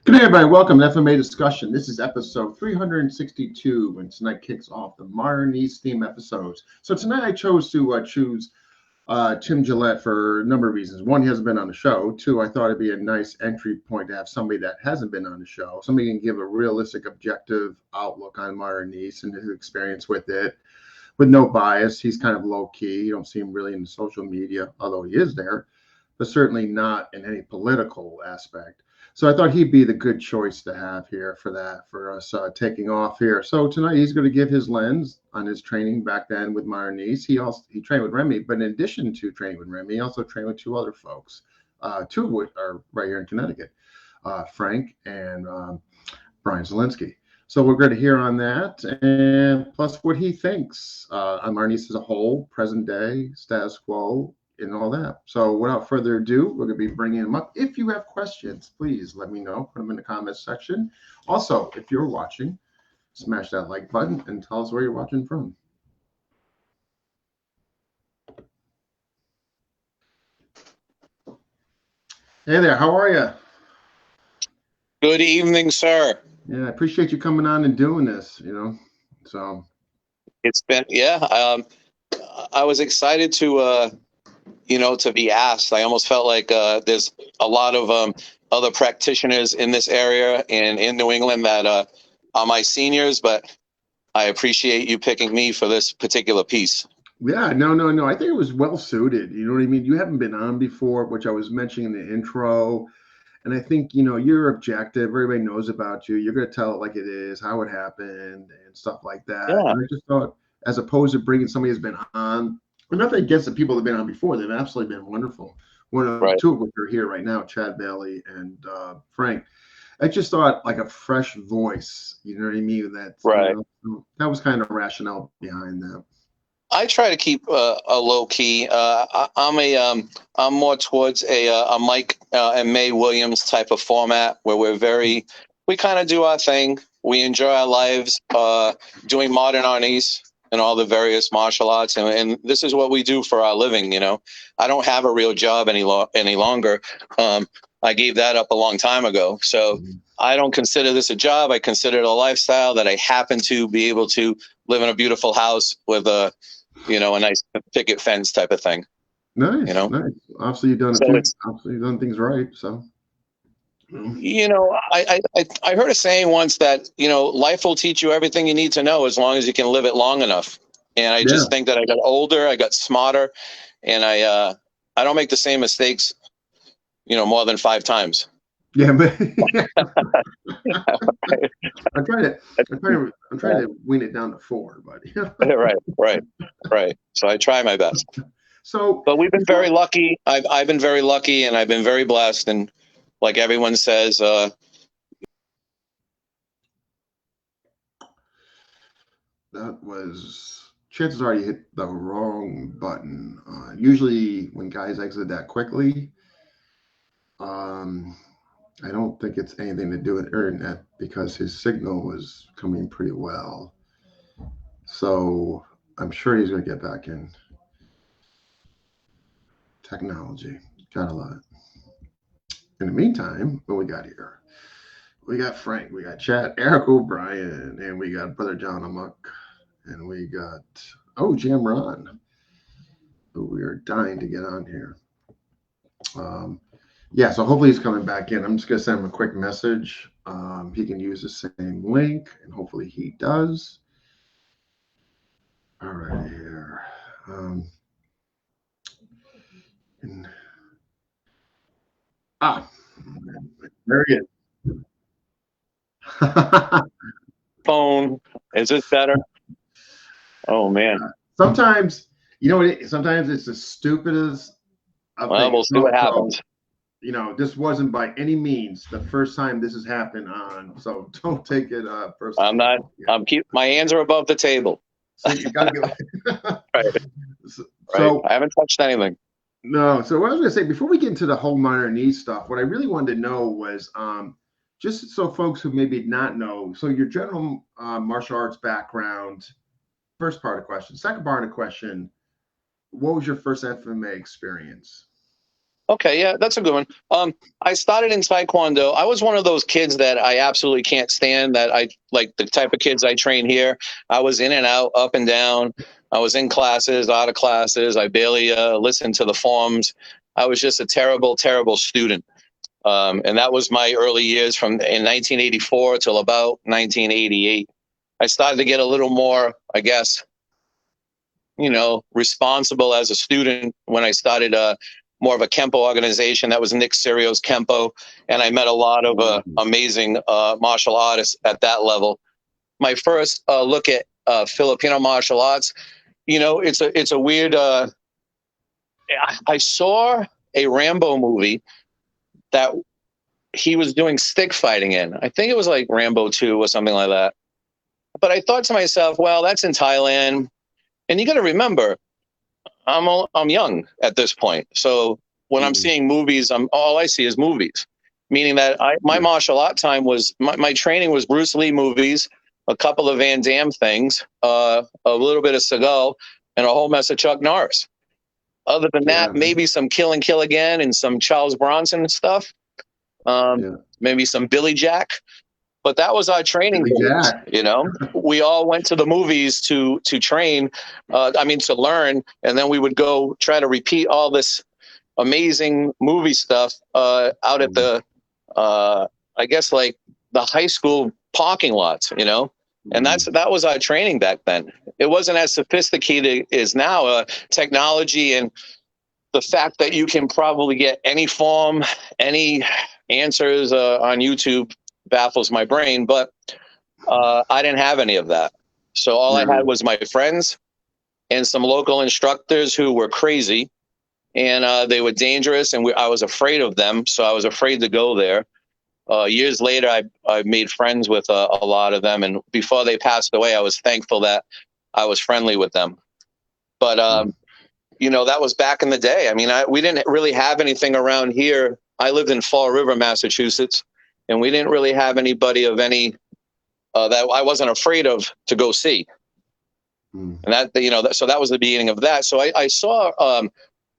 Good day, everybody. Welcome to FMA Discussion. This is episode 362, and tonight kicks off the Arnis theme episodes. So tonight I chose to choose Tim Gillett for a number of reasons. One, he hasn't been on the show. Two, I thought it'd be a nice entry point to have somebody that hasn't been on the show. Somebody can give a realistic, objective outlook on Arnis and his experience with it, with no bias. He's kind of low key. You don't see him really in the social media, although he is there, but certainly not in any political aspect. So I thought he'd be the good choice to have here for that, for us taking off here. So tonight he's going to give his lens on his training back then with Arnis. He trained with Remy, but in addition to training with Remy, he also trained with two other folks. Two of which are right here in Connecticut, Frank and Brian Zielinski. So we're going to hear on that, and plus what he thinks on Arnis as a whole, present day, status quo, and all that. So without further ado, we're going to be bringing them up. If you have questions, please let me know. Put them in the comments section. Also, if you're watching, smash that like button and tell us where you're watching from. Hey there, how are you? Good evening, sir. Yeah, I appreciate you coming on and doing this, So It's been, I was excited to to be asked. I almost felt like there's a lot of other practitioners in this area and in New England that are my seniors, but I appreciate you picking me for this particular piece. Yeah, no. I think it was well suited. You know what I mean? You haven't been on before, which I was mentioning in the intro. And I think, you're objective. Everybody knows about you. You're going to tell it like it is, how it happened and stuff like that. Yeah. And I just thought, as opposed to bringing somebody who's been on, nothing against the people that have been on before. They've absolutely been wonderful. Two of which are here right now, Chad Bailey and Frank. I just thought like a fresh voice, you know what I mean? That was kind of rationale behind that. I try to keep a low key. I'm more towards a Mike and May Williams type of format where we kind of do our thing. We enjoy our lives doing modern Arnis and all the various martial arts, and this is what we do for our living. I don't have a real job any longer. I gave that up a long time ago, so I don't consider this a job. I consider it a lifestyle that I happen to be able to live in a beautiful house with a nice picket fence type of thing. Nice. Obviously, you've done things right. So, I heard a saying once that life will teach you everything you need to know as long as you can live it long enough. And I just think that I got older, I got smarter, and I don't make the same mistakes, more than 5 times. Yeah, but I'm trying to wean it down to 4, buddy. Right. So I try my best. But we've been very lucky. I've been very lucky, and I've been very blessed. And like everyone says, that was chances are you hit the wrong button. Usually, when guys exit that quickly, I don't think it's anything to do with internet because his signal was coming pretty well. So I'm sure he's going to get back in. Technology. Gotta love it. In the meantime, what we got here? We got Frank, we got Chad, Eric O'Brien, and we got Brother John Amok, and we got, Jam Ron, who we are dying to get on here. So hopefully he's coming back in. I'm just going to send him a quick message. He can use the same link, and hopefully he does. All right, here. There he is. Phone. Is this better? Oh, man. Sometimes, sometimes it's the stupidest of things. We'll see what happens. This wasn't by any means the first time this has happened on, so don't take it personally. I'm not. Yeah. My hands are above the table. So you gotta be like right. So I haven't touched anything. No. So what I was gonna say before we get into the whole Arnis stuff, what I really wanted to know was just so folks who maybe not know, so your general martial arts background, first part of the question. Second part of the question, what was your first FMA experience? Okay, yeah, that's a good one. I started in Taekwondo. I was one of those kids that I absolutely can't stand. That I like the type of kids I train here. I was in and out, up and down. I was in classes, out of classes. I barely listened to the forms. I was just a terrible, terrible student. And that was my early years from in 1984 till about 1988. I started to get a little more, I guess, responsible as a student when I started more of a Kempo organization. That was Nick Sirio's Kempo. And I met a lot of amazing martial artists at that level. My first look at Filipino martial arts, it's a weird, I saw a Rambo movie that he was doing stick fighting in. I think it was like Rambo 2 or something like that. But I thought to myself, well, that's in Thailand. And you got to remember, I'm young at this point. So when I'm seeing movies, all I see is movies, meaning that my martial art time was my training was Bruce Lee movies, a couple of Van Damme things, a little bit of Seagal, and a whole mess of Chuck Norris. Other than that, maybe some Kill and Kill Again and some Charles Bronson stuff. Maybe some Billy Jack. But that was our training days, We all went to the movies to train, to learn, and then we would go try to repeat all this amazing movie stuff out at the, I guess, like the high school parking lots, And that was our training back then. It wasn't as sophisticated as now, technology and the fact that you can probably get any form, any answers on YouTube baffles my brain, but I didn't have any of that. So all I had was my friends and some local instructors who were crazy, and they were dangerous, and I was afraid of them, so I was afraid to go there. Years later, I made friends with a lot of them, and before they passed away, I was thankful that I was friendly with them. But that was back in the day. We didn't really have anything around here. I lived in Fall River, Massachusetts, and we didn't really have anybody of any that I wasn't afraid of to go see. And that, so that was the beginning of that. So I saw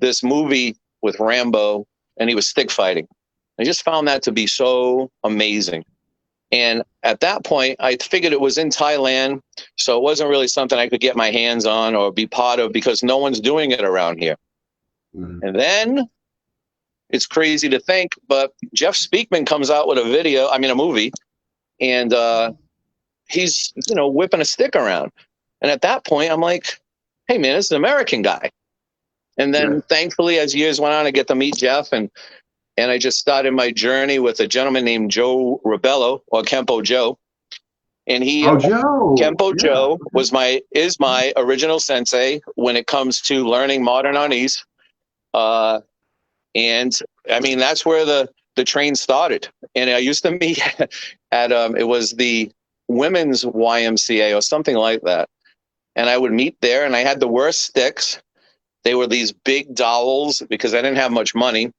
this movie with Rambo, and he was stick fighting. I just found that to be so amazing. And at that point, I figured it was in Thailand, so it wasn't really something I could get my hands on or be part of because no one's doing it around here. And then it's crazy to think, but Jeff Speakman comes out with a movie, and he's, whipping a stick around. And at that point, I'm like, hey, man, this is an American guy. And then thankfully, as years went on, I get to meet Jeff, and I just started my journey with a gentleman named Joe Ribello, or Kempo Joe. And Kempo Joe is my original sensei when it comes to learning modern Arnis. And that's where the train started. And I used to meet at it was the women's YMCA or something like that. And I would meet there, and I had the worst sticks. They were these big dowels because I didn't have much money.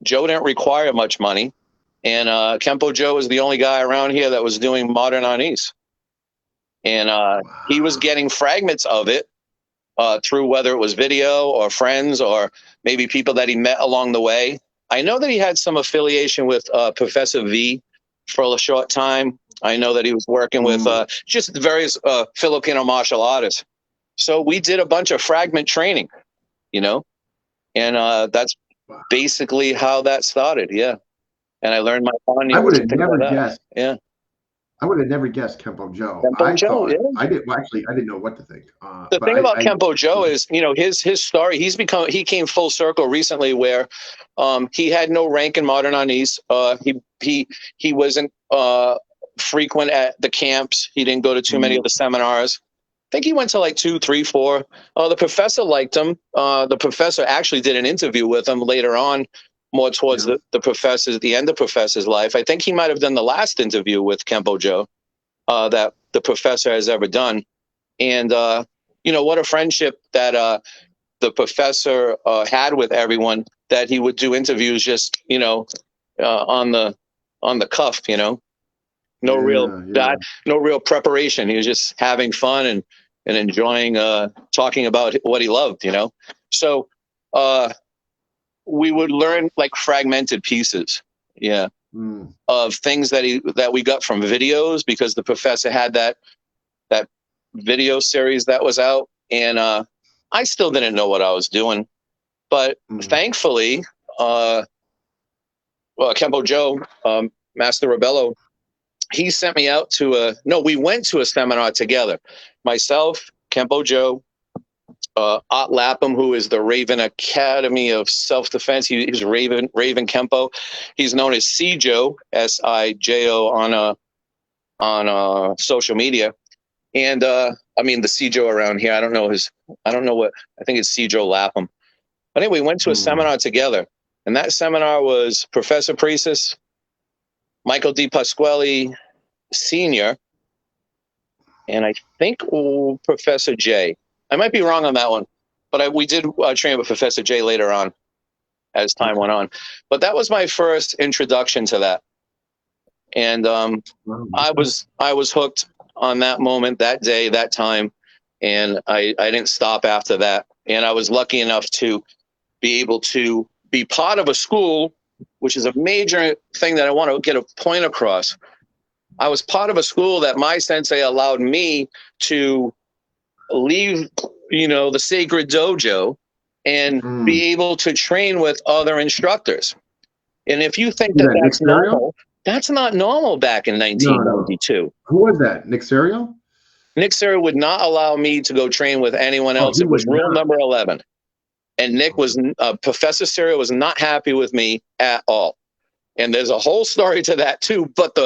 Joe didn't require much money. And Kempo Joe was the only guy around here that was doing modern Arnis. And he was getting fragments of it through whether it was video or friends or maybe people that he met along the way. I know that he had some affiliation with Professor V for a short time. I know that he was working with just various Filipino martial artists. So we did a bunch of fragment training, and that's basically how that started. Yeah. And I learned my bonding. I would have never guessed. Yeah. I would have never guessed Kempo Joe. I didn't know what to think. The thing about Kempo Joe is, his story. He came full circle recently, where he had no rank in modern Arnis. He wasn't frequent at the camps. He didn't go to too many of the seminars. I think he went to like 2, 3, 4. The professor liked him. The professor actually did an interview with him later on, more towards the end of professor's life. I think he might have done the last interview with Kempo Joe that the professor has ever done. And, what a friendship that the professor had with everyone, that he would do interviews just, on the cuff, no real preparation. He was just having fun and enjoying talking about what he loved, So we would learn like fragmented pieces. Yeah. Of things that we got from videos, because the professor had that video series that was out, and I still didn't know what I was doing, but thankfully, Kempo Joe, Master Rebello, he sent me out to we went to a seminar together, myself, Kempo Joe, Ott Lapham, who is the Raven Academy of Self-Defense. He's Raven Kempo. He's known as Sijo, Sijo on social media. And the Sijo around here, I don't know what, I think it's Sijo Lapham. But anyway, we went to a seminar together. And that seminar was Professor Priestis, Michael D. Pasquale Sr., and I think Professor J. I might be wrong on that one, but we did train with Professor J later on as time went on. But that was my first introduction to that. And I was hooked on that moment, that day, that time. And I didn't stop after that. And I was lucky enough to be able to be part of a school, which is a major thing that I want to get a point across. I was part of a school that my sensei allowed me to leave, the sacred dojo and be able to train with other instructors. And if you think that's normal, that's not normal back in 1992. No. Who was that? Nick Serio? Nick Serio would not allow me to go train with anyone else. It was rule number 11. And Professor Serio was not happy with me at all. And there's a whole story to that too, but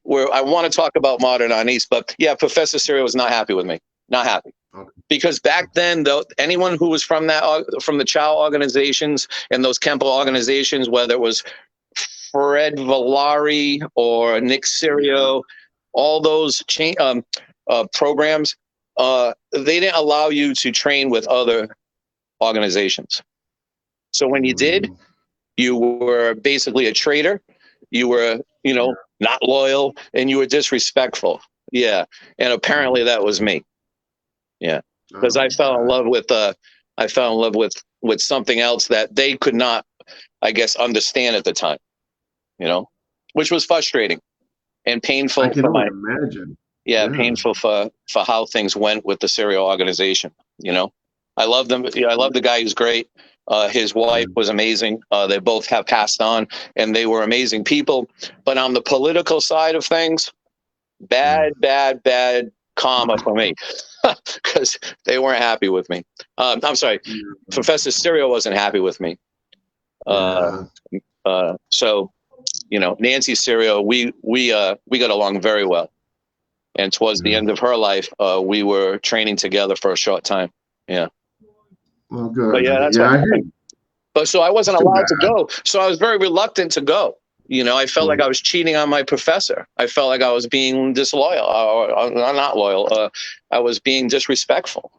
where I want to talk about modern Arnis, but yeah, Professor Serio was not happy with me. Not happy. Okay. Because back then, though, anyone who was from the Chow organizations and those Kempo organizations, whether it was Fred Villari or Nick Serio, all those programs, they didn't allow you to train with other organizations. So when you did, you were basically a traitor. You were, not loyal, and you were disrespectful. Yeah, and apparently that was me. Yeah, because I fell in love with something else that they could not, I guess, understand at the time. Which was frustrating and painful. I can only imagine. Yeah, painful for how things went with the Serio organization. I love them. I love the guy. He's great. His wife was amazing. They both have passed on, and they were amazing people. But on the political side of things, bad karma for me, because they weren't happy with me. I'm sorry, Professor Serio wasn't happy with me. So, Nancy Serio, we got along very well. And towards the end of her life, we were training together for a short time. Yeah. Well, good. But yeah, that's what happened. But so I wasn't allowed to go. So I was very reluctant to go. I felt like I was cheating on my professor. I felt like I was being disloyal, or not loyal. I was being disrespectful.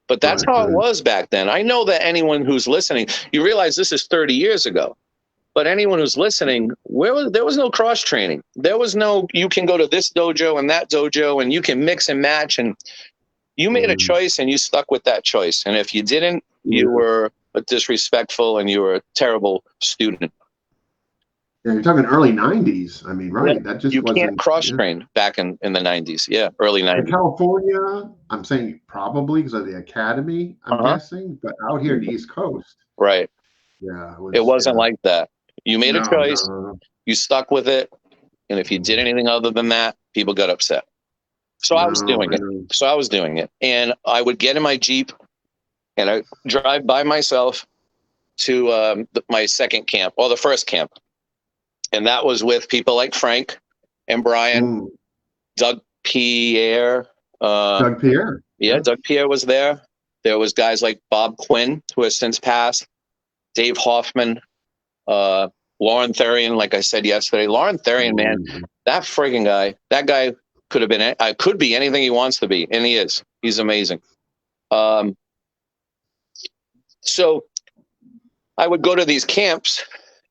But that's how it was back then. I know that anyone who's listening, you realize this is 30 years ago. But anyone who's listening, there was no cross training. There was no, you can go to this dojo and that dojo, and you can mix and match. And you made a choice, and you stuck with that choice. And if you didn't, you were disrespectful, and you were a terrible student. Yeah, you're talking early 90s. I mean, right. Yeah. That just you wasn't. Can't cross-train back in the 90s. Yeah, early 90s. In California, I'm saying probably because of the academy, I'm guessing. But out here in the East Coast. Right. Yeah. It wasn't like that. You made a choice. No. You stuck with it. And if you did anything other than that, people got upset. So I was doing it. And I would get in my Jeep and I drive by myself to my second camp, or the first camp. And that was with people like Frank and Brian, Doug Pierre. Doug Pierre? Yeah, Doug Pierre was there. There was guys like Bob Quinn, who has since passed, Dave Hoffman, Lauren Therian, like I said yesterday. Lauren Therian, man, that friggin' guy, that guy could be anything he wants to be, and he is. He's amazing. So I would go to these camps,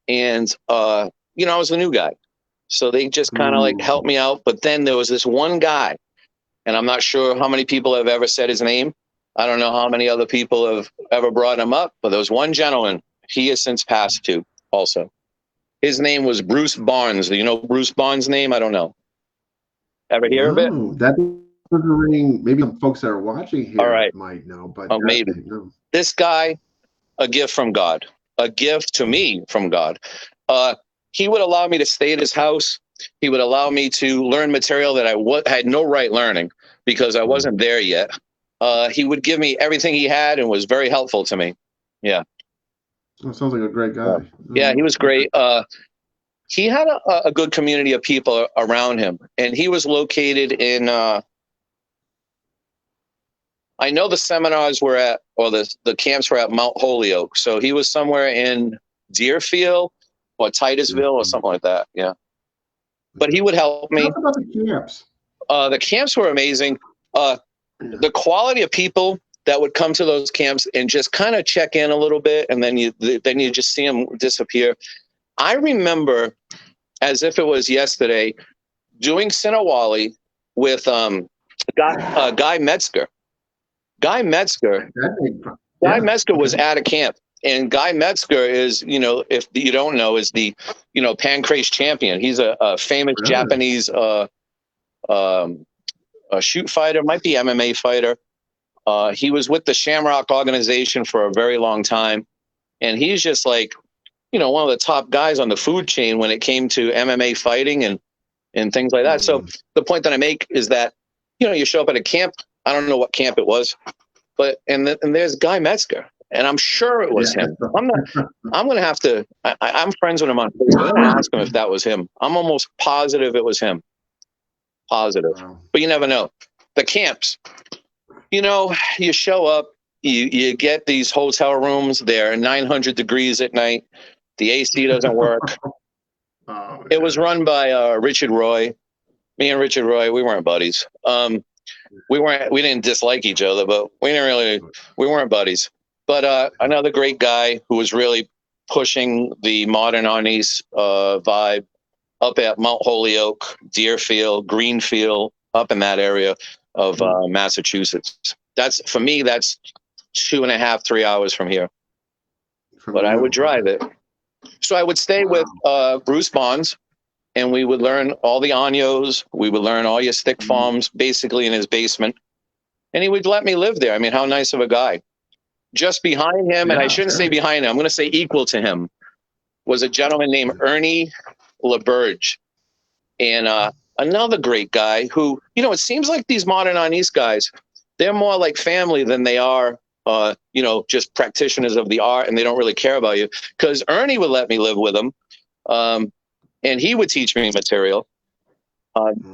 and I was a new guy, so they just kind of like helped me out. But then there was this one guy, and I'm not sure how many people have ever said his name. I don't know how many other people have ever brought him up, but there was one gentleman He has since passed too, also. His name was Bruce Barnes. Do you know Bruce Barnes' name? I don't know. Ever hear of it? No, that doesn't ring. Maybe some folks that are watching All here right. might know, but Oh, maybe. no. This guy, a gift from God, a gift to me from God. He would allow me to stay at his house. He would allow me to learn material that I had no right learning because I wasn't there yet. He would give me everything he had and was very helpful to me. Yeah. Oh, sounds like a great guy. Yeah, he was great. He had a good community of people around him, and he was located in, I know the seminars were at, or the camps were at Mount Holyoke. So he was somewhere in Deerfield or Titusville or something like that. Yeah. But he would help me. Talk about the camps. The camps were amazing. The quality of people that would come to those camps and just kind of check in a little bit, and then you just see them disappear. I remember, as if it was yesterday, doing Sinawali with Guy Metzger. Guy Metzger was at a camp, and Guy Metzger is, if you don't know, is the, Pancrase champion. He's a famous Japanese shoot fighter, might be MMA fighter. He was with the Shamrock organization for a very long time, and he's just like, one of the top guys on the food chain when it came to MMA fighting and things like that. So the point that I make is that, you show up at a camp. I don't know what camp it was, but and there's Guy Metzger, and I'm sure it was him. I'm going to have to. I'm friends with him on Facebook. I'm going to ask him if that was him. I'm almost positive it was him. Positive, but you never know. The camps, you show up, you get these hotel rooms. They're 900 degrees at night. The AC doesn't work. It was run by Richard Roy. Me and Richard Roy, we weren't buddies. We didn't dislike each other, but we weren't buddies. But another great guy who was really pushing the modern Arnis vibe up at Mount Holyoke, Deerfield, Greenfield, up in that area of Massachusetts. That's 2.5, 3 hours from here. But I would drive it. So I would stay with Bruce Barnes, and we would learn all the Anyos. We would learn all your stick farms, basically in his basement. And he would let me live there. I mean, how nice of a guy. Just behind him, and I shouldn't say behind him, I'm going to say equal to him, was a gentleman named Ernie LaBerge. And another great guy who, it seems like these modern Arnis guys, they're more like family than they are, just practitioners of the art, and they don't really care about you. Because Ernie would let me live with him, and he would teach me material.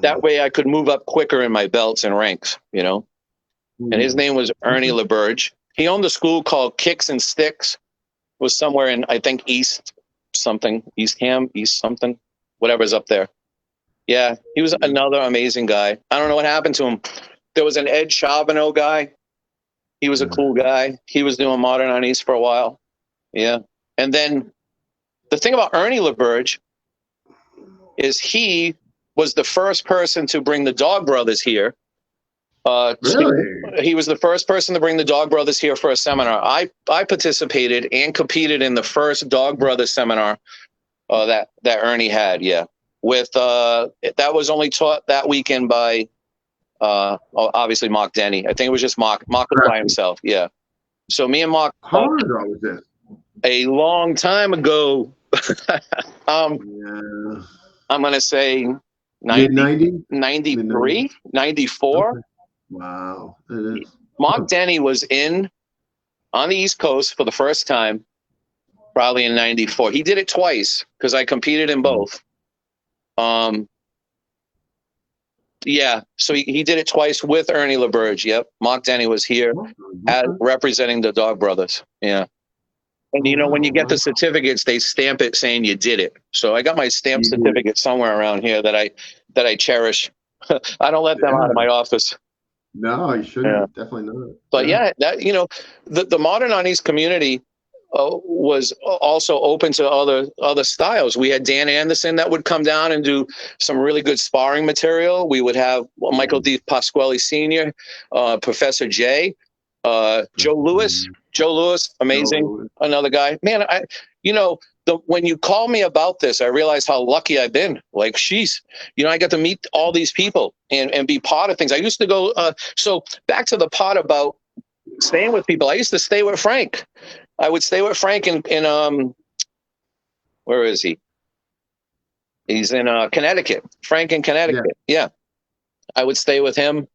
That way I could move up quicker in my belts and ranks, And his name was Ernie LaBerge. He owned a school called Kicks and Sticks. It was somewhere in, I think, East something, whatever's up there. Yeah, he was another amazing guy. I don't know what happened to him. There was an Ed Charbonneau guy. He was a cool guy. He was doing modern Arnis for a while. Yeah. And then the thing about Ernie LaBerge is he was the first person to bring the Dog Brothers here. He was the first person to bring the Dog Brothers here for a seminar. I participated and competed in the first Dog Brothers seminar that Ernie had. Yeah. With that was only taught that weekend by obviously Mark Denny. I think it was just Mark was by himself. Yeah. So me and Mark. How long ago was this? A long time ago. I'm gonna say 93, 94. Okay. Wow. Mark Denny was on the East Coast for the first time, probably in 94. He did it twice because I competed in both. Yeah, so he did it twice with Ernie LaBerge. Yep, Mark Denny was here representing the Dog Brothers. Yeah, and when you get the certificates, they stamp it saying you did it. So I got my stamp certificate somewhere around here that I cherish. I don't let them out of my office. No, you shouldn't. Yeah. Definitely not. But the modern Arnis community was also open to other styles. We had Dan Anderson that would come down and do some really good sparring material. We would have Michael D. Pasquale Sr., Professor J. Joe Lewis, amazing. Another guy, man. When you call me about this, I realize how lucky I've been. Like, she's, I got to meet all these people and be part of things. I used to go. So back to the part about staying with people. I used to stay with Frank. I would stay with Frank in where is he? He's in Connecticut. Frank in Connecticut. Yeah. I would stay with him,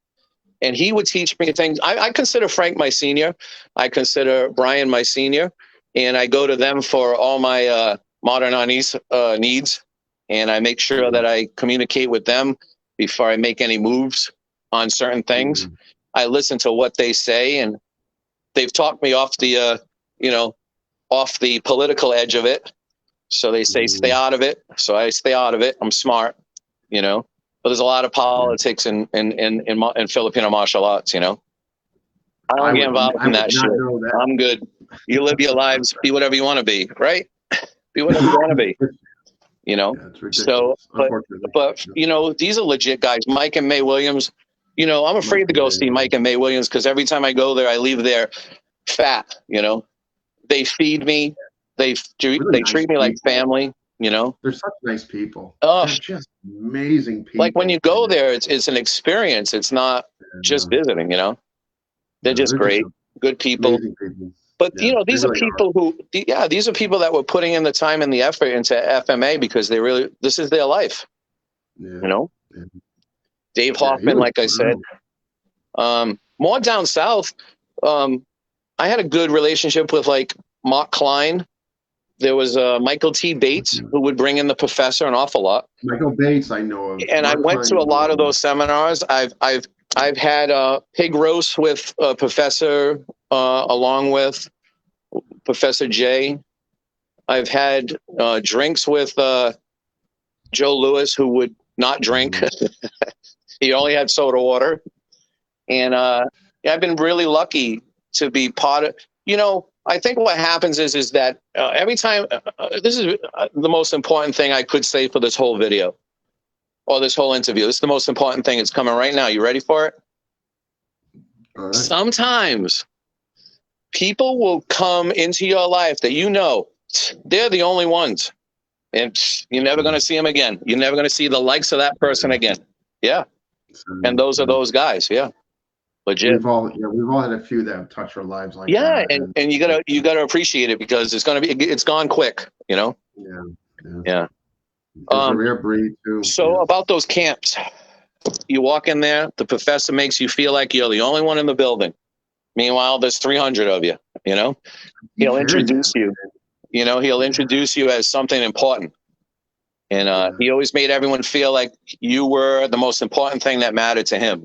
and he would teach me things. I consider Frank my senior. I consider Brian my senior. And I go to them for all my modern Arnis needs, and I make sure that I communicate with them before I make any moves on certain things. I listen to what they say, and they've talked me off the off the political edge of it. So they say stay out of it. So I stay out of it. I'm smart, but there's a lot of politics in Filipino martial arts. I don't get involved in that shit. I'm good. You live your lives, be whatever you want to be, right? Be whatever you want to be, So, but these are legit guys. Mike and May Williams. I'm afraid to go see Mike and May Williams because every time I go there, I leave there fat. They feed me. They treat me like family. They're such nice people. Oh, they're just amazing people. Like when you go there, it's an experience. It's not just visiting. They're just great, good people. But these are people these are people that were putting in the time and the effort into FMA because this is their life. Dave Hoffman, like I said, more down south. I had a good relationship with like Mark Klein. There was Michael T. Bates who would bring in the professor an awful lot. Michael Bates, I know of. And I went to a lot of those seminars. I've had pig roast with Professor along with Professor J. I've had drinks with Joe Lewis, who would not drink. He only had soda water. And I've been really lucky to be part of, I think what happens is that every time, this is the most important thing I could say for this whole video or this whole interview. This is the most important thing. It's coming right now. You ready for it? All right. Sometimes people will come into your life that they're the only ones. And you're never going to see them again. You're never going to see the likes of that person again. Yeah. And those are those guys. Yeah. Legit. We've all had a few that have touched our lives like that. Yeah, and you gotta appreciate it because it's gone quick, Yeah. A rare breed too. So about those camps, you walk in there, the professor makes you feel like you're the only one in the building. Meanwhile, there's 300 of you. He'll introduce you. He'll introduce you as something important. And he always made everyone feel like you were the most important thing that mattered to him.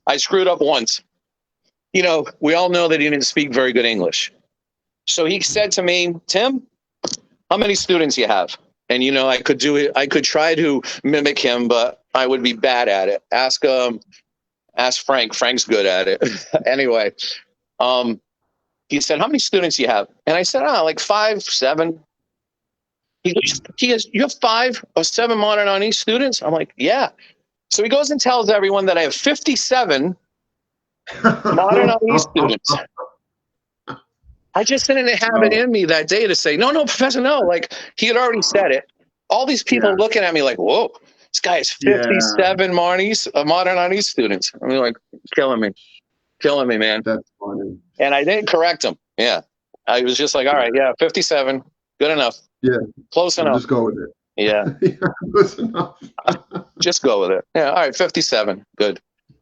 I screwed up once. We all know that he didn't speak very good English. So he said to me, Tim, how many students you have? And, I could do it. I could try to mimic him, but I would be bad at it. Ask Frank. Frank's good at it. Anyway, he said, how many students you have? And I said, like 5, 7. He goes, you have 5 or 7 modern Arnis students? I'm like, yeah. So he goes and tells everyone that I have 57 modern Arnis students. I just didn't have it in me that day to say, no, Professor, no. Like, he had already said it. All these people looking at me like, whoa, this guy has 57 modern Arnis students. I mean, like, killing me, man. That's funny. And I didn't correct him. Yeah. I was just like, all right, 57, good enough. Yeah. Close enough. Just go with it. Yeah. Close enough. Just go with it. Yeah. All right. 57. Good.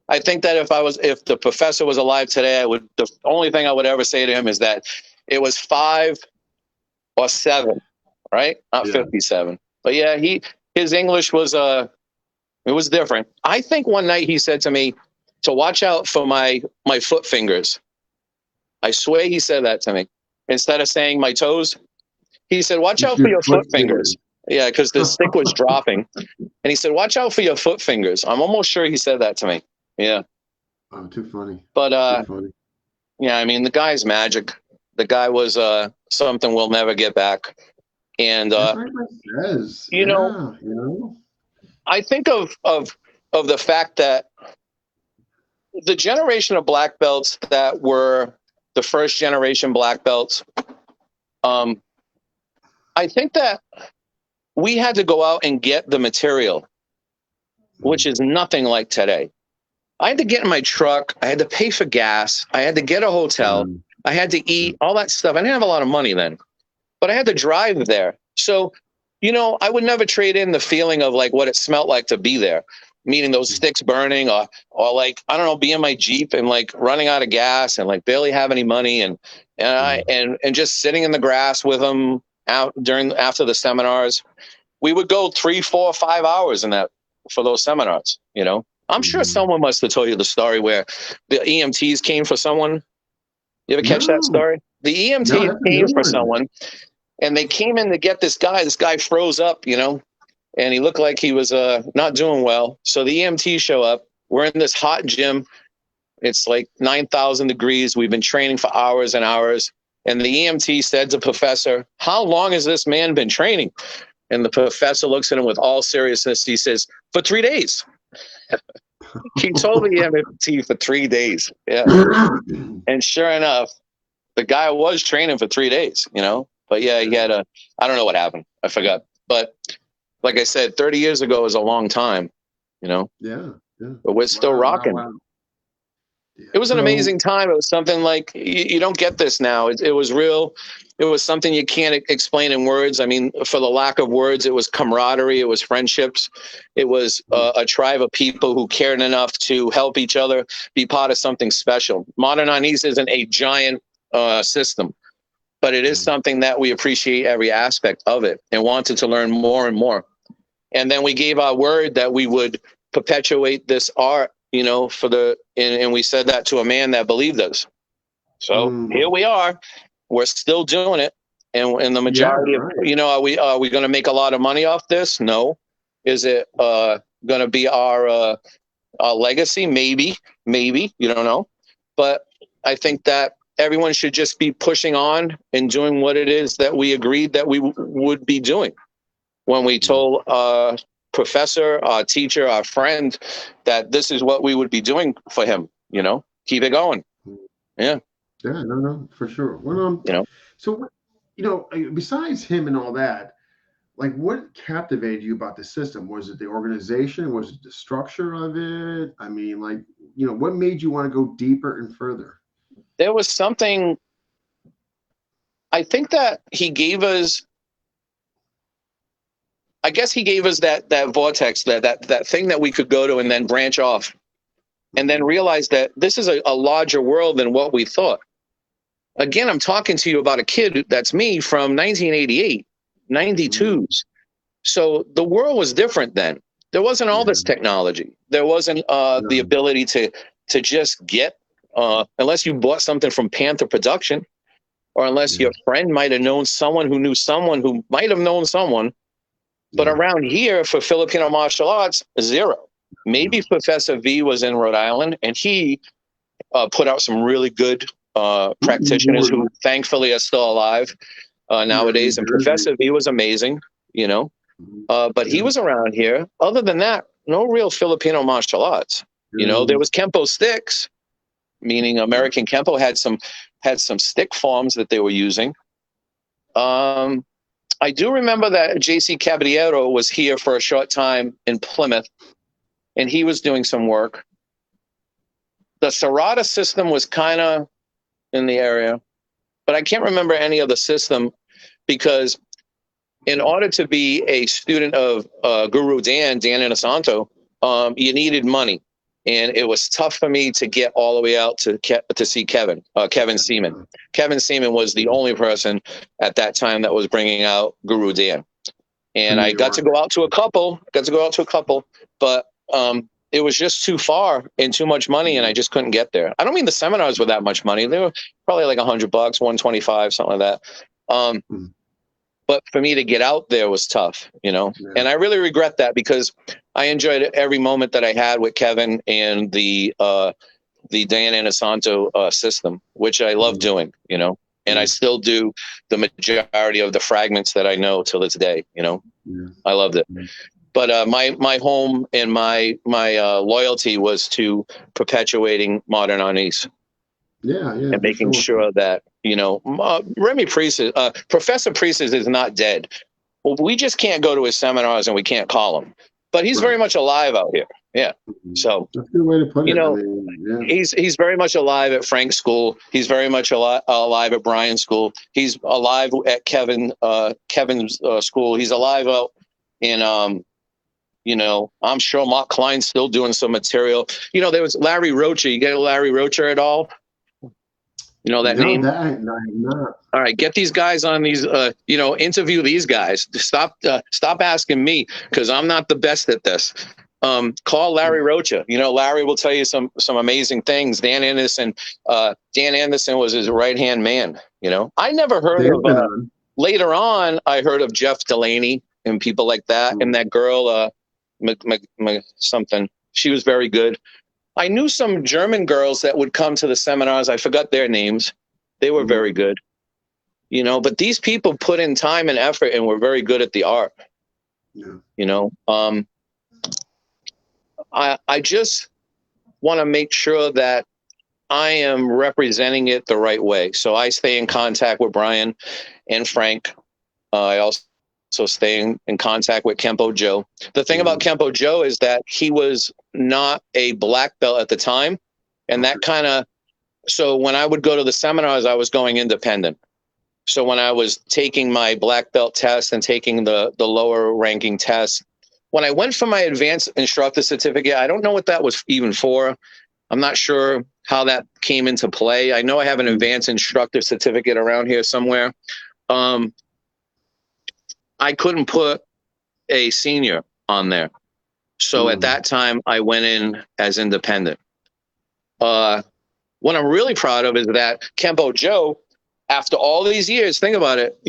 I think that if the professor was alive today, the only thing I would ever say to him is that it was 5 or 7, right? Not 57. But yeah, his English was, it was different. I think one night he said to me to watch out for my foot fingers. I swear he said that to me. Instead of saying my toes, he said, watch out for your foot fingers. Yeah, because the stick was dropping. And he said, watch out for your foot fingers. I'm almost sure he said that to me. Yeah. Oh, too funny. But, too funny. Yeah, I mean, the guy's magic. The guy was something we'll never get back. And, I think of the fact that the generation of black belts that were the first generation black belts, I think that we had to go out and get the material, which is nothing like today. I had to get in my truck. I had to pay for gas. I had to get a hotel. I had to eat, all that stuff. I didn't have a lot of money then, but I had to drive there. So, I would never trade in the feeling of like what it smelled like to be there, meaning those sticks burning or like, I don't know, be in my Jeep and like running out of gas and like barely have any money and just sitting in the grass with them after the seminars. We would go 3, 4, 5 hours in that for those seminars, I'm sure someone must have told you the story where the EMTs came for someone. You ever catch that story? The EMTs came for someone, and they came in to get this guy. This guy froze up, and he looked like he was not doing well. So the EMTs show up. We're in this hot gym. It's like 9,000 degrees. We've been training for hours and hours. And the EMT said to Professor, "How long has this man been training?" And the professor looks at him with all seriousness. He says, "For 3 days." He told the EMT for 3 days. Yeah. And sure enough, the guy was training for 3 days, But yeah, he had I don't know what happened. I forgot. But like I said, 30 years ago is a long time, Yeah. But we're still rocking. Wow. Yeah. It was an amazing time. It was something like you don't get this now. It was real. It was something you can't explain in words. I mean, for the lack of words, it was camaraderie. It was friendships. It was a tribe of people who cared enough to help each other, be part of something special. Modern Arnis isn't a giant system, but it is something that we appreciate every aspect of it and wanted to learn more and more. And then we gave our word that we would perpetuate this art, and we said that to a man that believed us. So here we are. We're still doing it. And the majority of, are we going to make a lot of money off this? No. Is it going to be our legacy? Maybe, you don't know. But I think that everyone should just be pushing on and doing what it is that we agreed that we would be doing when we told professor, our teacher, our friend, that this is what we would be doing for him. Keep it going. Yeah. Yeah, no, for sure. Well, so, besides him and all that, like, what captivated you about the system? Was it the organization? Was it the structure of it? I mean, like, what made you want to go deeper and further? There was something, I think that he gave us, that vortex, that thing that we could go to and then branch off and then realize that this is a larger world than what we thought. Again, I'm talking to you about a kid that's me from 1988, 92s. So the world was different then. There wasn't all this technology. There wasn't the ability to just get, unless you bought something from Panther Production, or unless your friend might have known someone who knew someone who might have known someone. But around here for Filipino martial arts, zero. Maybe Professor V was in Rhode Island, and he put out some really good practitioners who thankfully are still alive nowadays. And Professor V was amazing, but he was around here. Other than that, no real Filipino martial arts. There was Kempo sticks, meaning American Kempo had some stick forms that they were using. I do remember that J.C. Caballero was here for a short time in Plymouth, and he was doing some work. The Serrata system was kind of in the area, but I can't remember any other system, because in order to be a student of Guru Dan Inosanto, you needed money. And it was tough for me to get all the way out to see Kevin Seaman. Kevin Seaman was the only person at that time that was bringing out Guru Dan. And I got to go out to a couple, but it was just too far and too much money, and I just couldn't get there. I don't mean the seminars were that much money. They were probably like $100, $125, something like that. But for me to get out there was tough, and I really regret that, because I enjoyed every moment that I had with Kevin and the Dan Inosanto system, which I love doing, and I still do the majority of the fragments that I know till this day, I loved it. But my home and my loyalty was to perpetuating modern Arnis and making sure that, Remy Priest, Professor Priest is not dead. Well, we just can't go to his seminars and we can't call him, but he's very much alive out here. Yeah. So that's a good way to put it. He's very much alive at Frank's school. He's very much alive at Brian's school. He's alive at Kevin's school. He's alive out in, I'm sure Mark Klein's still doing some material. There was Larry Rocha. You get Larry Rocha at all? You know that name? No. All right, get these guys on these. Interview these guys. Stop asking me because I'm not the best at this. Call Larry Rocha. Larry will tell you some amazing things. Dan Anderson was his right hand man. I never heard of. Later on, I heard of Jeff Delaney and people like that, and that girl, something. She was very good. I knew some German girls that would come to the seminars. I forgot their names. They were very good, but these people put in time and effort and were very good at the art. I just want to make sure that I am representing it the right way. So I stay in contact with Brian and Frank. I also stay in contact with Kempo Joe. The thing about Kempo Joe is that he was not a black belt at the time. And that so when I would go to the seminars, I was going independent. So when I was taking my black belt test and taking the lower ranking test, when I went for my advanced instructor certificate, I don't know what that was even for. I'm not sure how that came into play. I know I have an advanced instructor certificate around here somewhere. I couldn't put a senior on there. So at that time, I went in as independent. What I'm really proud of is that Kempo Joe, after all these years, think about it,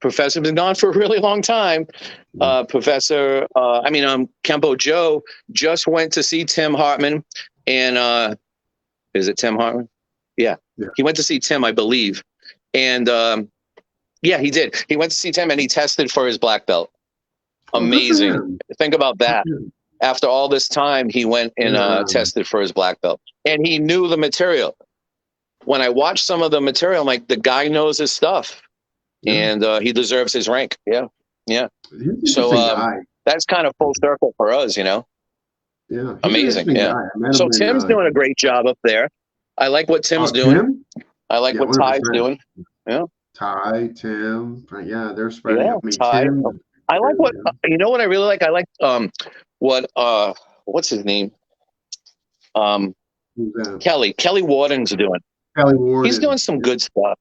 Professor's been gone for a really long time. Kempo Joe just went to see Tim Hartman and is it Tim Hartman? Yeah. He went to see Tim, I believe. And yeah, he did. He went to see Tim and he tested for his black belt. Amazing. Think about that. After all this time, he went and tested for his black belt. And he knew the material. When I watched some of the material, I'm like, the guy knows his stuff. And he deserves his rank. Yeah. So that's kind of full circle for us, Yeah. Amazing. Yeah. So Tim's doing a great job up there. I like what Tim's doing. Tim? I like what Ty's doing. Yeah. Ty, Tim. Yeah, they're spreading. Yeah, Tim. I like what what I really like. I like what's his name? Kelly Warden's doing. Kelly Warden. He's doing some good stuff.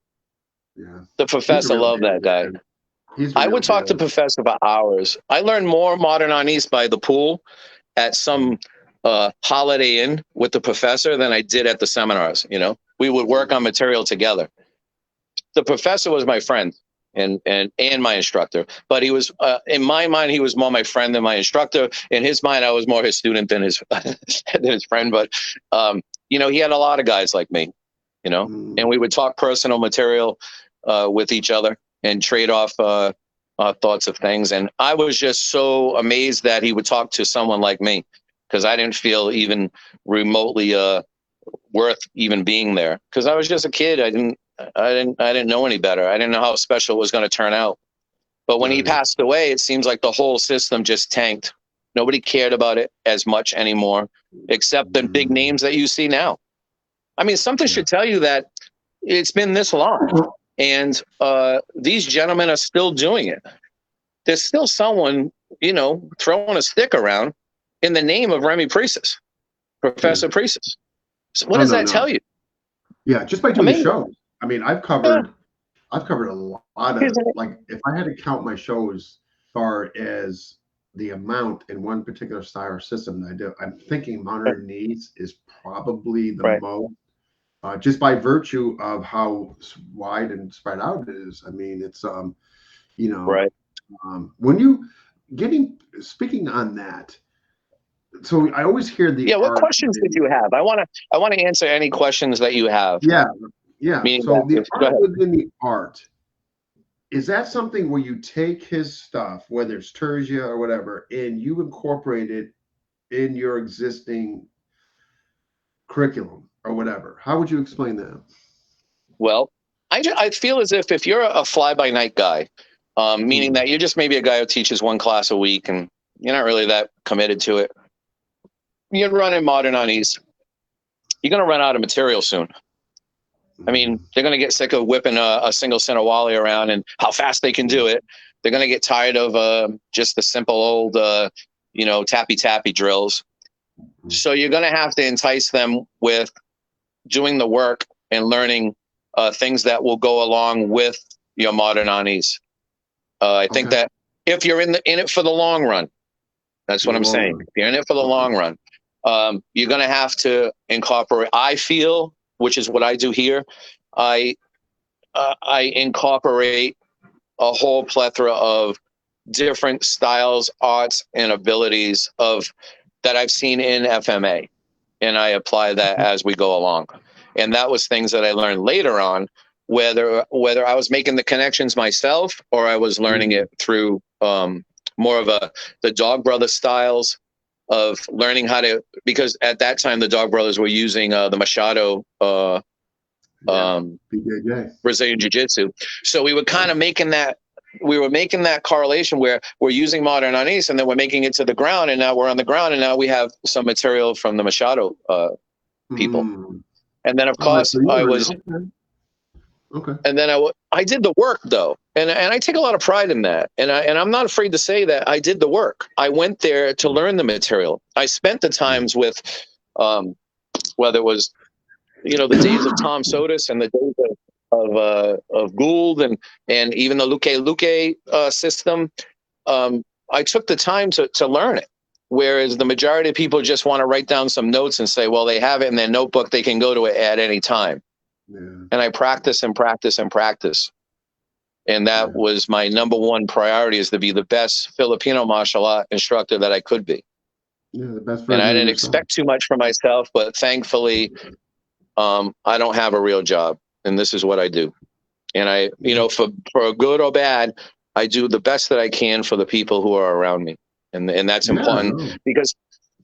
Yeah. The Professor, love that guy. I would talk to Professor for hours. I learned more modern Arnis by the pool at some Holiday Inn with the Professor than I did at the seminars. We would work on material together. The Professor was my friend and my instructor, but he was in my mind he was more my friend than my instructor. In his mind, I was more his student than his than his friend. But he had a lot of guys like me, and we would talk personal material with each other and trade off thoughts of things. And I was just so amazed that he would talk to someone like me because I didn't feel even remotely worth even being there because I was just a kid. I didn't know any better. I didn't know how special it was going to turn out. But when he passed away, it seems like the whole system just tanked. Nobody cared about it as much anymore, except the big names that you see now. I mean, something should tell you that it's been this long. And these gentlemen are still doing it. There's still someone, throwing a stick around in the name of Remy Priestis, Professor Priestis. So what does that tell you? Yeah, just by doing the shows. I mean, I've covered a lot of, like, if I had to count my shows as far as the amount in one particular style or system that I do, I'm thinking modern needs is probably the most. Just by virtue of how wide and spread out it is. I mean, it's when you speaking on that. So I always hear the what questions did you have? I want to answer any questions that you have. Yeah. So the art within the art is that something where you take his stuff, whether it's Tertia or whatever, and you incorporate it in your existing curriculum or whatever? How would you explain that? Well, I feel as if you're a fly-by-night guy, meaning that you're just maybe a guy who teaches one class a week and you're not really that committed to it. You're running modern unis. You're going to run out of material soon. I mean, they're going to get sick of whipping a single center Wally around and how fast they can do it. They're going to get tired of just the simple old, tappy drills. So you're going to have to entice them with doing the work and learning things that will go along with your modern unis. I think that if you're in it for the long run, that's what I'm saying. If you're in it for the long run, you're going to have to incorporate. I feel, which is what I do here, I incorporate a whole plethora of different styles, arts, and abilities that I've seen in FMA, and I apply that as we go along. And that was things that I learned later on, whether I was making the connections myself or I was learning it through more of the Dog Brother styles of learning how to, because at that time the Dog Brothers were using the Machado Brazilian Jiu-Jitsu. So we were kind of making that correlation where we're using modern unis and then we're making it to the ground, and now we're on the ground and now we have some material from the Machado people. And then of course I was and then I did the work though, and I take a lot of pride in that, and I'm not afraid to say that I did the work. I went there to learn the material. I spent the times with whether it was the days of Tom Sotis and the days of Gould and even the Luque system. I took the time to learn it, whereas the majority of people just want to write down some notes and say, well, they have it in their notebook, they can go to it at any time. And I practice and practice and practice. And that was my number one priority, is to be the best Filipino martial art instructor that I could be. The best. And I didn't expect too much for myself, but thankfully, I don't have a real job, and this is what I do. And I, for good or bad, I do the best that I can for the people who are around me. And that's important because,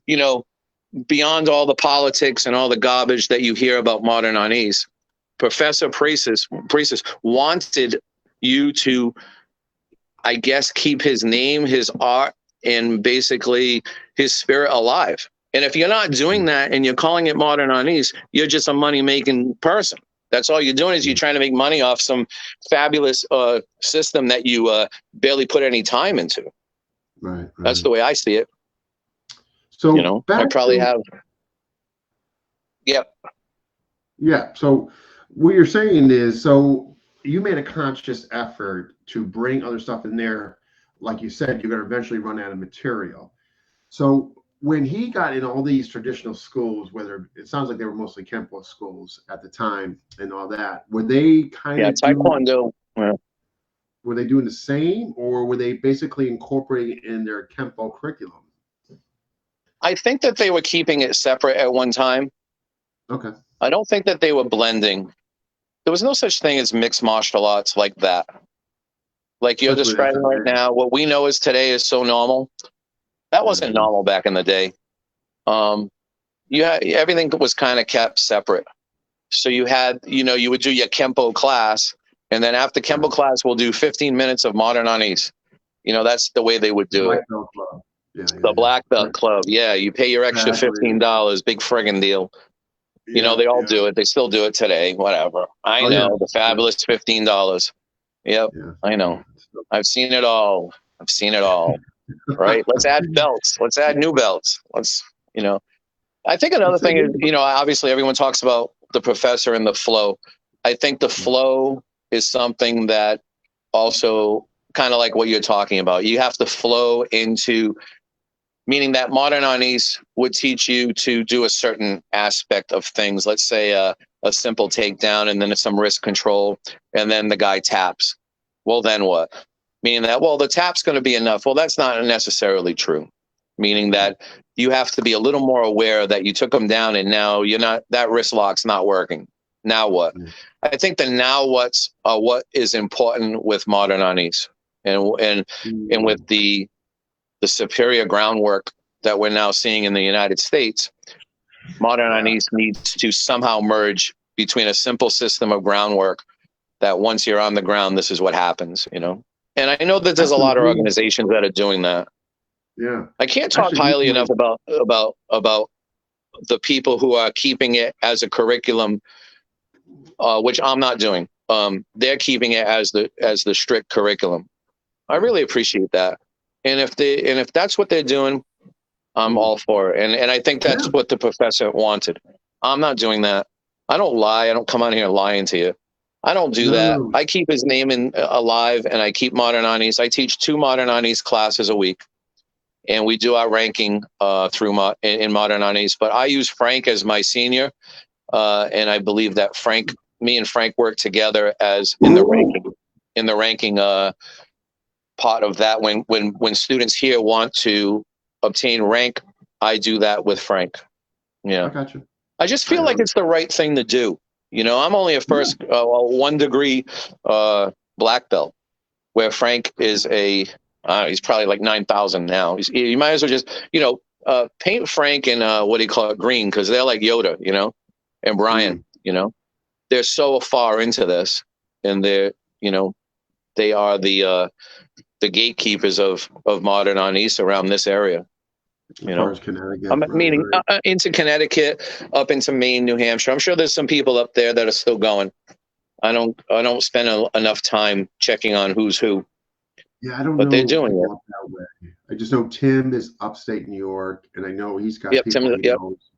beyond all the politics and all the garbage that you hear about modern unis, Professor Priestis wanted you to, I guess, keep his name, his art, and basically his spirit alive. And if you're not doing that and you're calling it modern unis, you're just a money-making person. That's all you're doing, is you're trying to make money off some fabulous system that you barely put any time into. Right. That's the way I see it. So I probably have. Yep. Yeah. So what you're saying is, so you made a conscious effort to bring other stuff in there. Like you said, you're going to eventually run out of material. So when he got in all these traditional schools, whether it sounds like they were mostly Kempo schools at the time and all that, were they kind of Taekwondo? Were they doing the same, or were they basically incorporating it in their Kempo curriculum? I think that they were keeping it separate at one time. Okay. I don't think that they were blending. There was no such thing as mixed martial arts like that. Like you're describing right now, what we know as today is so normal. That wasn't normal back in the day. Everything was kind of kept separate. So you had, you would do your Kempo class, and then after Kempo class, we'll do 15 minutes of modern unis. That's the way they would do it. The Black Belt Club. Yeah, you pay your extra $15, big friggin' deal. They all do it. They still do it today. Whatever. I know the fabulous $15. Yep, I know. I've seen it all. Right? Let's add belts. Let's add new belts. I think another thing is, obviously everyone talks about the professor and the flow. I think the flow is something that also kind of like what you're talking about. You have to flow into, meaning that modern unis would teach you to do a certain aspect of things. Let's say a simple takedown and then some wrist control, and then the guy taps. Well, then what? Meaning that, the tap's going to be enough. Well, that's not necessarily true. Meaning that you have to be a little more aware that you took them down and now that wrist lock's not working. Now what? Mm. I think the now what's are what is important with modern Arnis, and with the superior groundwork that we're now seeing in the United States. Modern Arnis needs to somehow merge between a simple system of groundwork that once you're on the ground, this is what happens, you know? And I know that there's a lot of organizations that are doing that. Yeah. I can't talk highly enough about the people who are keeping it as a curriculum, which I'm not doing. They're keeping it as the strict curriculum. I really appreciate that. And if that's what they're doing, I'm all for it. And I think that's what the professor wanted. I'm not doing that. I don't lie. I don't come on here lying to you. I don't do that. I keep his name alive, and I keep Modern Arnis. I teach 2 Modern Arnis classes a week, and we do our ranking through in Modern Arnis. But I use Frank as my senior, and I believe that me and Frank work together as in the ranking part of that. When students here want to obtain rank, I do that with Frank. Yeah, I got you. I just feel like it's the right thing to do. You know, I'm only a first 1 degree black belt, where Frank is he's probably like 9,000 now. You might as well just, paint Frank in what do you call it, green, because they're like Yoda, you know, and Brian, you know, they're so far into this, and they are the gatekeepers of modern Arnis around this area. You know, meaning into Connecticut, up into Maine, New Hampshire. I'm sure there's some people up there that are still going. I don't spend enough time checking on who's who. Yeah, I don't know. But they're doing it. That way. I just know Tim is upstate New York, and I know he's got people he knows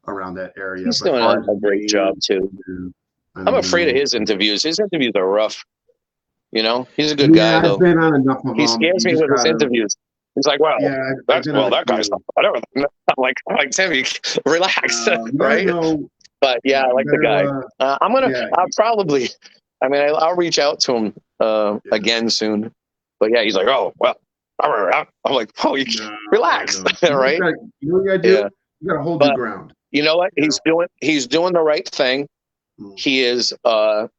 around that area. He's doing a great job too. I'm afraid of his interviews. His interviews are rough. You know, he's a good guy though. I've been on enough of them. He scares me with his interviews. He's like, well, that guy's whatever. I'm like, Tim, relax, right? But yeah, I like the guy. I'll probably, I'll reach out to him again soon. But yeah, he's like, oh, well, I'm like, oh, relax, right? You know what you gotta do? Yeah. You gotta hold your ground. You know what? He's doing the right thing. He is, and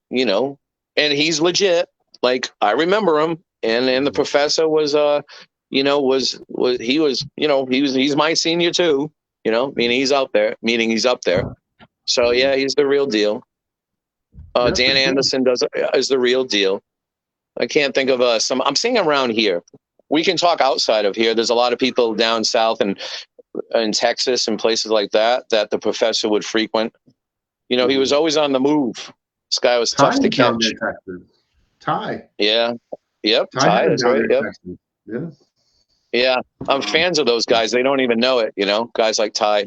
he's legit. Like, I remember him, and the professor was, he's my senior too, meaning he's up there. So yeah, he's the real deal. Dan Anderson is the real deal. I can't think of I'm seeing around here. We can talk outside of here. There's a lot of people down south and in Texas and places like that the professor would frequent. He was always on the move. This guy was tough to catch. Ty. Yeah. Yep. Ty is right. Yep. Yeah. Yeah. I'm fans of those guys. They don't even know it, guys like Ty.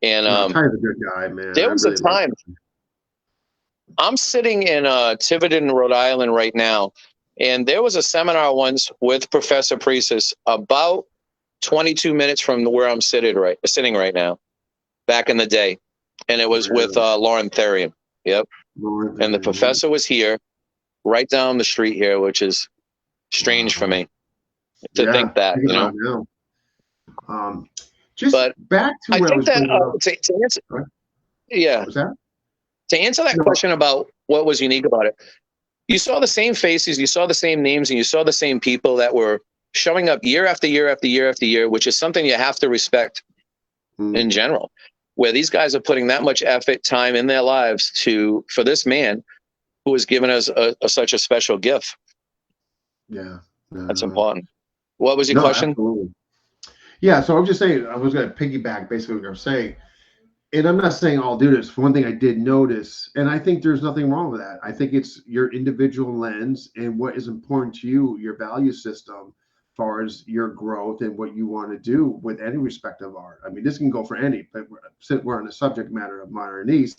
And Ty's a good guy, man. There was a time. I'm sitting in Tiverton, Rhode Island right now, and there was a seminar once with Professor Priestis about 22 minutes from where I'm sitting right now, back in the day, and it was with Lauren Therian. Yep. And the professor was here, right down the street here, which is strange for me to think that, But back to where I think to answer that question about what was unique about it, you saw the same faces, you saw the same names, and you saw the same people that were showing up year after year after year after year, which is something you have to respect in general, where these guys are putting that much effort, time in their lives for this man who has given us such a special gift. Yeah. That's important. What was your question? Absolutely. Yeah, so I was just saying, I was going to piggyback basically what you're saying. And I'm not saying I'll do this. One thing I did notice, and I think there's nothing wrong with that. I think it's your individual lens and what is important to you, your value system, as far as your growth and what you want to do with any respect of art. I mean, this can go for any, but since we're on the subject matter of modern Arnis,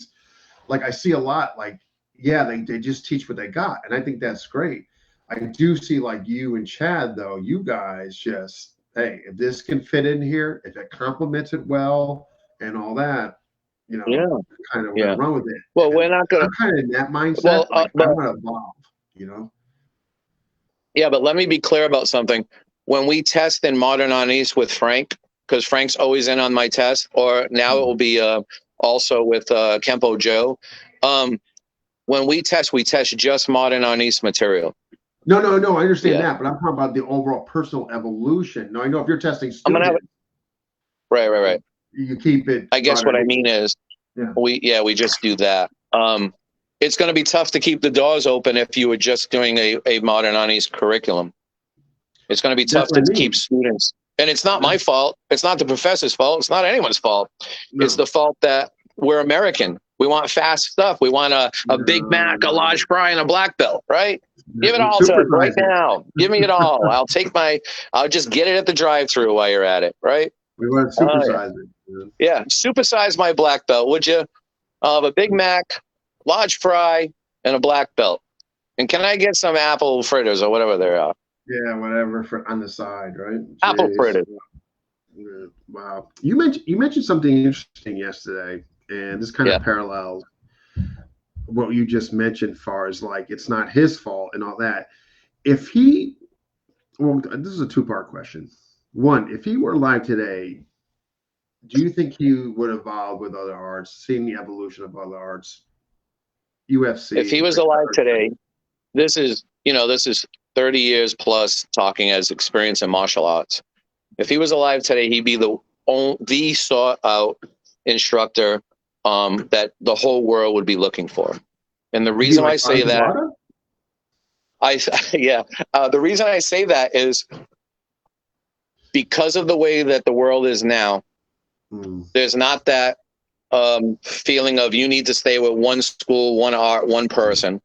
like I see a lot, like, yeah, they just teach what they got. And I think that's great. I do see like you and Chad, though, you guys just, hey, if this can fit in here, if it complements it well and all that, kind of run with it. Well, we're not going to. I'm kind of in that mindset. I want to evolve, Yeah, but let me be clear about something. When we test in Modern Arnis with Frank, because Frank's always in on my test, or now it will be also with Kempo Joe. When we test just modern Arnis material. No, I understand that, but I'm talking about the overall personal evolution. Now, I know if you're testing students, right. You keep it. I guess what I mean is, we just do that. It's going to be tough to keep the doors open if you were just doing a modern Arnis curriculum. It's going to be tough to keep students. And it's not my fault. It's not the professor's fault. It's not anyone's fault. No. It's the fault that we're American. We want fast stuff. We want a Big Mac, a large fry, and a black belt, right? Give it all to us right now. Give me it all. I'll just get it at the drive-thru while you're at it, right? We want to supersize it. Yeah, supersize my black belt, would you? I'll have a Big Mac, large fry, and a black belt. And can I get some apple fritters or whatever they are? Yeah, whatever on the side, right? Apple fritters. Wow. You mentioned something interesting yesterday, and this kind of parallels what you just mentioned, far as like it's not his fault and all that. This is a two-part question. One, if he were alive today, do you think he would evolve with other arts, seeing the evolution of other arts? UFC. If he was alive today, this is 30 years plus talking as experience in martial arts. If he was alive today, he'd be the sought out instructor that the whole world would be looking for. And the reason I say that, the reason I say that is because of the way that the world is now. There's not that feeling of you need to stay with one school, one art, one person.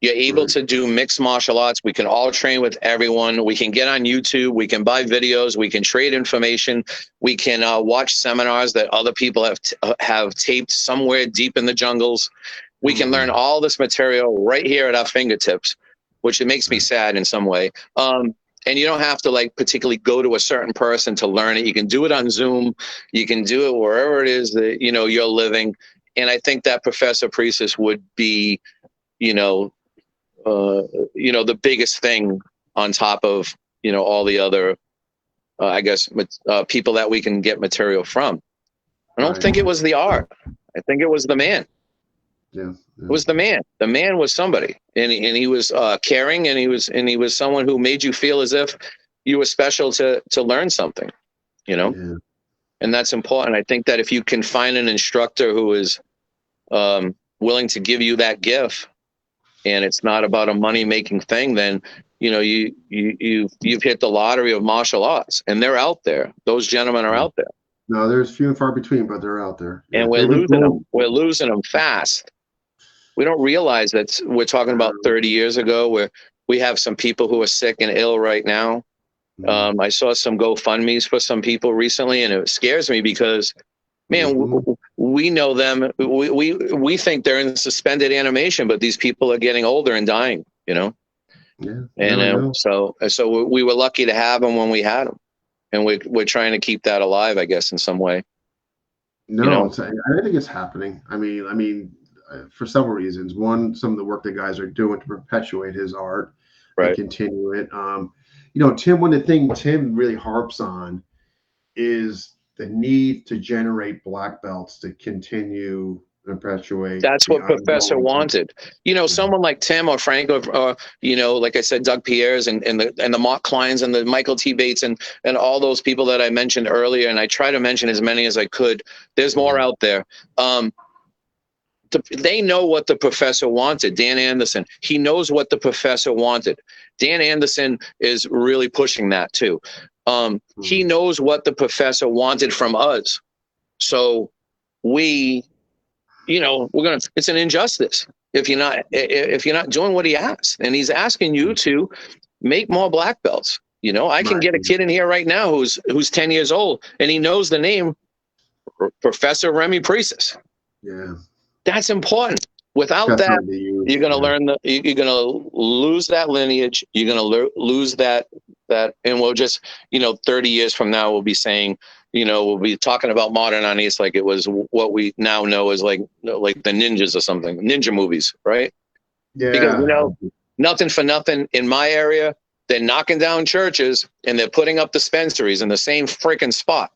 You're able to do mixed martial arts. We can all train with everyone. We can get on YouTube. We can buy videos. We can trade information. We can watch seminars that other people have taped somewhere deep in the jungles. We can learn all this material right here at our fingertips, which it makes me sad in some way. And you don't have to particularly go to a certain person to learn it. You can do it on Zoom. You can do it wherever it is that, you're living. And I think that Professor Priestis would be, the biggest thing on top of, all the other, people that we can get material from. I don't think it was the art. I think it was the man. Yeah. It was the man. The man was somebody, and he was caring, and he was someone who made you feel as if you were special to learn something, and that's important. I think that if you can find an instructor who is willing to give you that gift, and it's not about a money making thing, then you've hit the lottery of martial arts, and they're out there. Those gentlemen are out there. No, there's few and far between, but they're out there. And we're losing them. We're losing them fast. We don't realize that we're talking about 30 years ago, where we have some people who are sick and ill right now. I saw some GoFundMes for some people recently, and it scares me because, man, we know them. We think they're in suspended animation, but these people are getting older and dying. Yeah. And so we were lucky to have them when we had them, and we're trying to keep that alive, I guess, in some way. No, I think it's happening. I mean. For several reasons. One, some of the work the guys are doing to perpetuate his art and continue it. Tim, one of the things Tim really harps on is the need to generate black belts to continue and perpetuate. That's what Professor wanted. Someone like Tim or Frank or like I said, Doug Pierre's and the Mark Kleins and the Michael T. Bates and all those people that I mentioned earlier, and I try to mention as many as I could. There's more out there. They know what the professor wanted. Dan Anderson, he knows what the professor wanted. Dan Anderson is really pushing that too. He knows what the professor wanted from us. So it's an injustice if you're not doing what he asked. And he's asking you to make more black belts. I can get a kid in here right now who's 10 years old, and he knows the name Professor Remy Priestis. Yeah. That's important. Without that, you're going to you're going to lose that lineage. You're going to lose that, and we'll just, 30 years from now, we'll be saying, we'll be talking about modern Arnis like it was what we now know as like the ninjas or something, ninja movies, right? Yeah. Because, nothing for nothing in my area, they're knocking down churches and they're putting up dispensaries in the same freaking spot.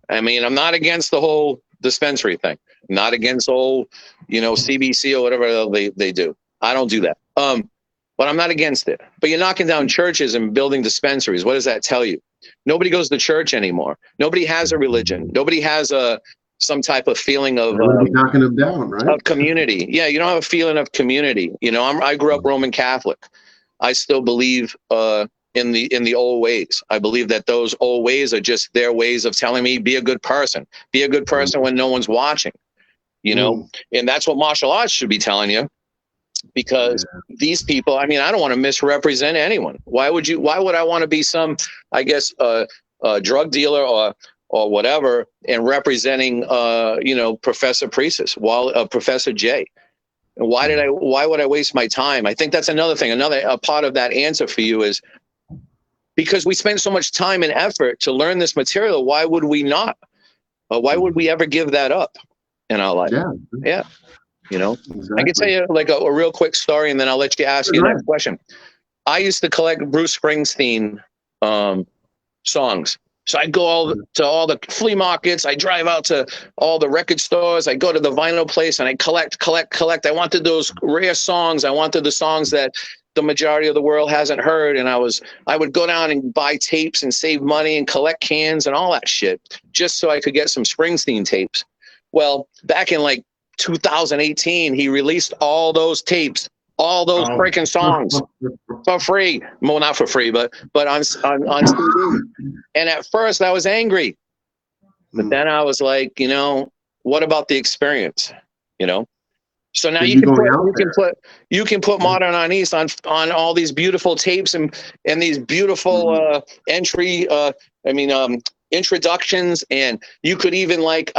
I mean, I'm not against the whole dispensary thing. Not against old, CBC or whatever they do. I don't do that. But I'm not against it. But you're knocking down churches and building dispensaries. What does that tell you? Nobody goes to church anymore. Nobody has a religion. Nobody has some type of feeling of knocking them down, right? Of community. Yeah, you don't have a feeling of community. I grew up Roman Catholic. I still believe in the old ways. I believe that those old ways are just their ways of telling me, be a good person. Be a good person when no one's watching. And that's what martial arts should be telling you. Because these people, I don't want to misrepresent anyone. Why would I want to be some, I guess, drug dealer or whatever and representing, Professor Priestus, Professor J? And why would I waste my time? I think that's another thing. A part of that answer for you is because we spend so much time and effort to learn this material. Why would we not? Why would we ever give that up in our life? Yeah. Exactly. I can tell you like a real quick story, and then I'll let you ask your next question. I used to collect Bruce Springsteen songs. So I go to all the flea markets. I drive out to all the record stores. I go to the vinyl place and I collect. I wanted those rare songs. I wanted the songs that the majority of the world hasn't heard. And I would go down and buy tapes and save money and collect cans and all that shit just so I could get some Springsteen tapes. Well, back in like 2018, he released all those tapes, all those freaking songs for free. Well, not for free, but on CD. And at first I was angry, but then I was like, what about the experience? So now you can put modern Arnis on all these beautiful tapes and these beautiful introductions, and you could even light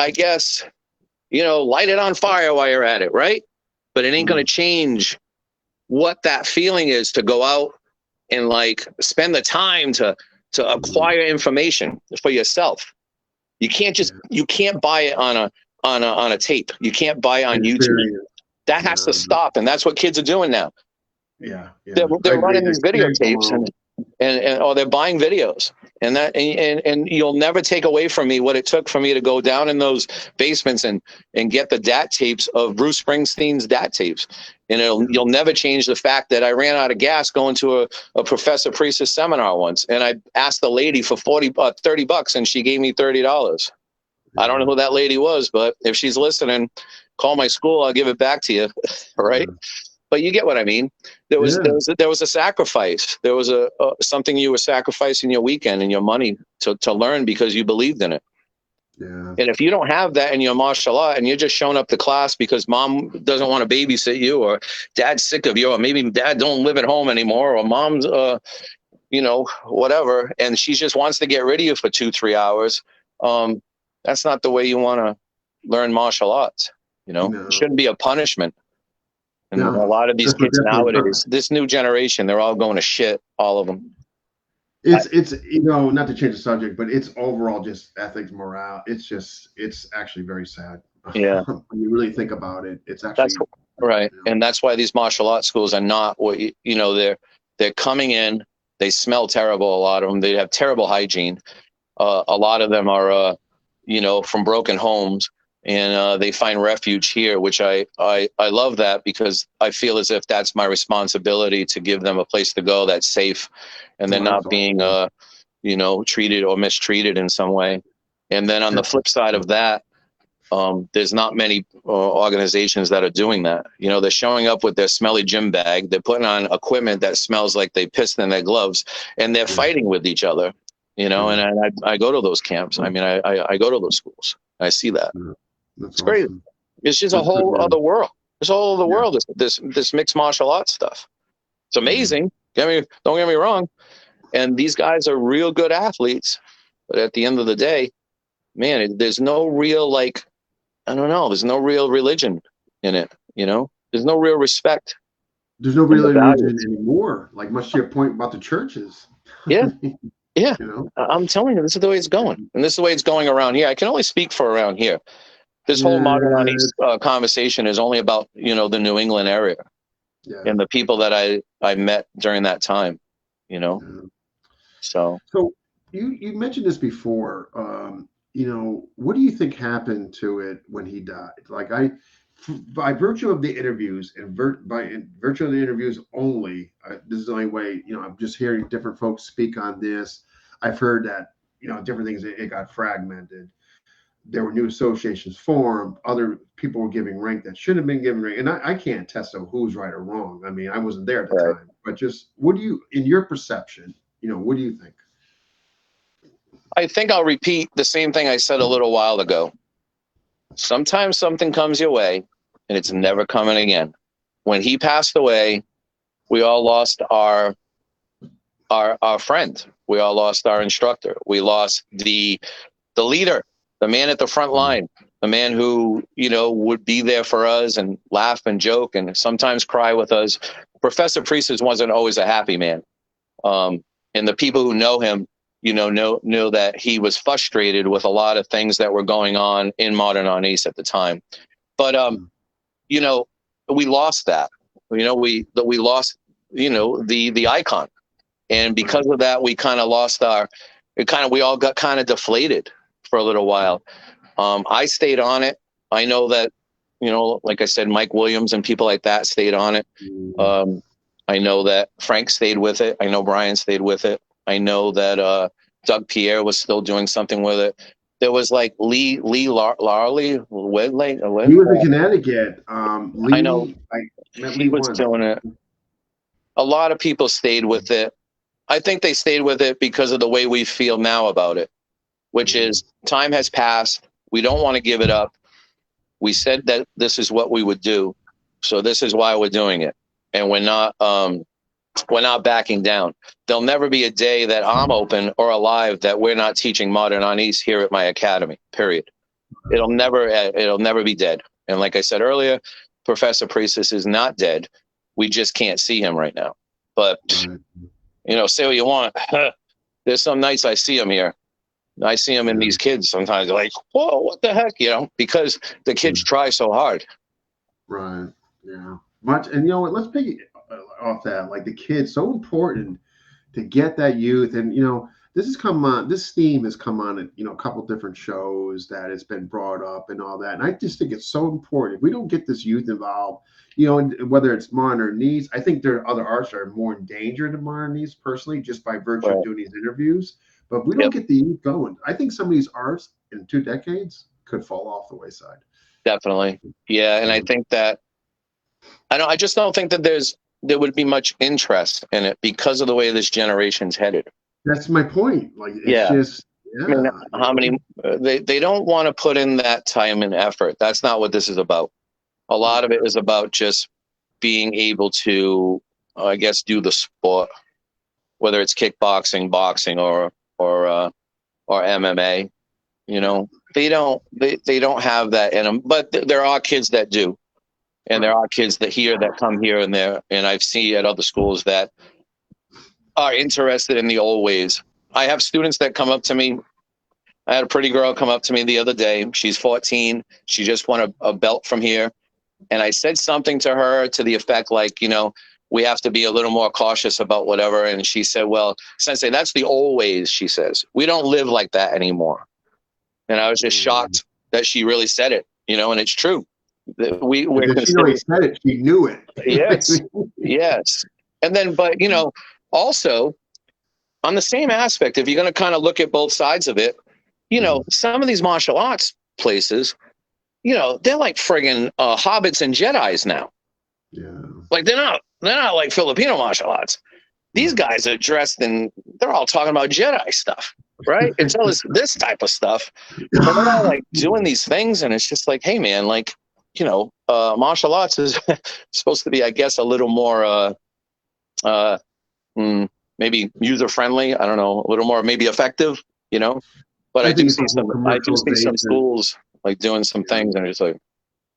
it on fire while you're at it, right? But it ain't going to change what that feeling is to go out and spend the time to acquire information for yourself. You can't buy it on a tape. You can't buy it on YouTube. That has to stop, and that's what kids are doing now. Yeah. They're running these videotapes or they're buying videos, and you'll never take away from me what it took for me to go down in those basements and get the DAT tapes of Bruce Springsteen's DAT tapes. And you'll never change the fact that I ran out of gas going to a Professor Priestus seminar once, and I asked the lady for $30, and she gave me $30. I don't know who that lady was, but if she's listening, call my school. I'll give it back to you. Right. But you get what I mean. There was a sacrifice. There was something you were sacrificing your weekend and your money to learn because you believed in it. Yeah. And if you don't have that in your martial art and you're just showing up to class because mom doesn't want to babysit you, or dad's sick of you, or maybe dad don't live at home anymore, or mom's whatever, and she just wants to get rid of you for 2-3 hours, that's not the way you want to learn martial arts. It shouldn't be a punishment. And a lot of these kids nowadays, this new generation, they're all going to shit, all of them. It's not to change the subject, but it's overall just ethics, morale. It's actually very sad. Yeah. When you really think about it, it's actually right. And that's why these martial arts schools are not what they're coming in. They smell terrible. A lot of them, they have terrible hygiene. A lot of them are, from broken homes. And they find refuge here, which I love that, because I feel as if that's my responsibility to give them a place to go that's safe, and they're not being treated or mistreated in some way. And then on the flip side of that, there's not many organizations that are doing that. They're showing up with their smelly gym bag, they're putting on equipment that smells like they pissed in their gloves, and they're fighting with each other. And I go to those camps. I go to those schools. I see that. It's great. Awesome. It's just a whole other world. It's a whole other world. This mixed martial arts stuff. It's amazing. Don't get me wrong. And these guys are real good athletes. But at the end of the day, man, there's no real there's no real religion in it. There's no real respect. There's no real religion anymore. Much to your point about the churches. Yeah. Yeah. I'm telling you, this is the way it's going. And this is the way it's going around here. I can only speak for around here. This whole modern Arnis conversation is only about, the New England area and the people that I met during that time, So you mentioned this before. what do you think happened to it when he died? Like by virtue of the interviews and by virtue of the interviews only, this is the only way. I'm just hearing different folks speak on this. I've heard that different things. It got fragmented. There were new associations formed. Other people were giving rank that shouldn't have been given rank. And I can't test of who's right or wrong. I mean, I wasn't there at the Right. time. But just what do you, in your perception, what do you think? I think I'll repeat the same thing I said a little while ago. Sometimes something comes your way and it's never coming again. When he passed away, we all lost our friend. We all lost our instructor. We lost the leader, the man at the front line, the man who, would be there for us and laugh and joke and sometimes cry with us. Professor Priestley wasn't always a happy man. And the people who know him, know that he was frustrated with a lot of things that were going on in modern Arnis at the time. But, we lost that. We lost, the icon. And because of that, we kind of lost we all got kind of deflated for a little while. I stayed on it. I know that, like I said, Mike Williams and people like that stayed on it. I know that Frank stayed with it. I know Brian stayed with it. I know that Doug Pierre was still doing something with it. There was like Lee Larley. He was in Connecticut. Lee, I know he was doing it. A lot of people stayed with it. I think they stayed with it because of the way we feel now about it, which is time has passed. We don't want to give it up. We said that this is what we would do. So this is why we're doing it. And we're not backing down. There'll never be a day that I'm open or alive that we're not teaching modern Arnis here at my academy, period. It'll never be dead. And like I said earlier, Professor Priestley is not dead. We just can't see him right now. But, say what you want. There's some nights I see him here. I see him in these kids sometimes. They're like, whoa, what the heck? Because the kids try so hard. Right. Yeah. Much. And let's pick off that. Like the kids, so important to get that youth. And, this theme has come on at, a couple different shows that it's been brought up and all that. And I just think it's so important. If we don't get this youth involved, whether it's modern needs, I think there are other arts that are more in danger than modern needs personally, just by virtue of doing these interviews. But if we don't get the youth going, I think some of these arts in 2 decades could fall off the wayside. Definitely. Yeah. And I think that, I just don't think that there would be much interest in it because of the way this generation's headed. That's my point. Like, it's just, I mean, how many, they don't want to put in that time and effort. That's not what this is about. A lot of it is about just being able to, I guess, do the sport, whether it's kickboxing, boxing, or MMA. They don't have that in them. But there are kids that do, and there are kids that come here and there. And I've seen at other schools that are interested in the old ways. I have students that come up to me. I had a pretty girl come up to me the other day. She's 14. She just won a belt from here. And I said something to her to the effect like, we have to be a little more cautious about whatever. And she said, well, Sensei, that's the old ways, she says. We don't live like that anymore. And I was just shocked that she really said it, and it's true. She already said it. She knew it. Yes. Yes. And then, but, also on the same aspect, if you're going to kind of look at both sides of it, some of these martial arts places, they're like friggin' hobbits and Jedis now. Yeah. Like they're not like Filipino martial arts. These guys are dressed in, they're all talking about Jedi stuff, right? It's all this type of stuff. But they're all like doing these things, and it's just like, hey man, like, martial arts is supposed to be, I guess, a little more maybe user friendly. I don't know, a little more maybe effective, But I do see some schools like doing some things, and it's like,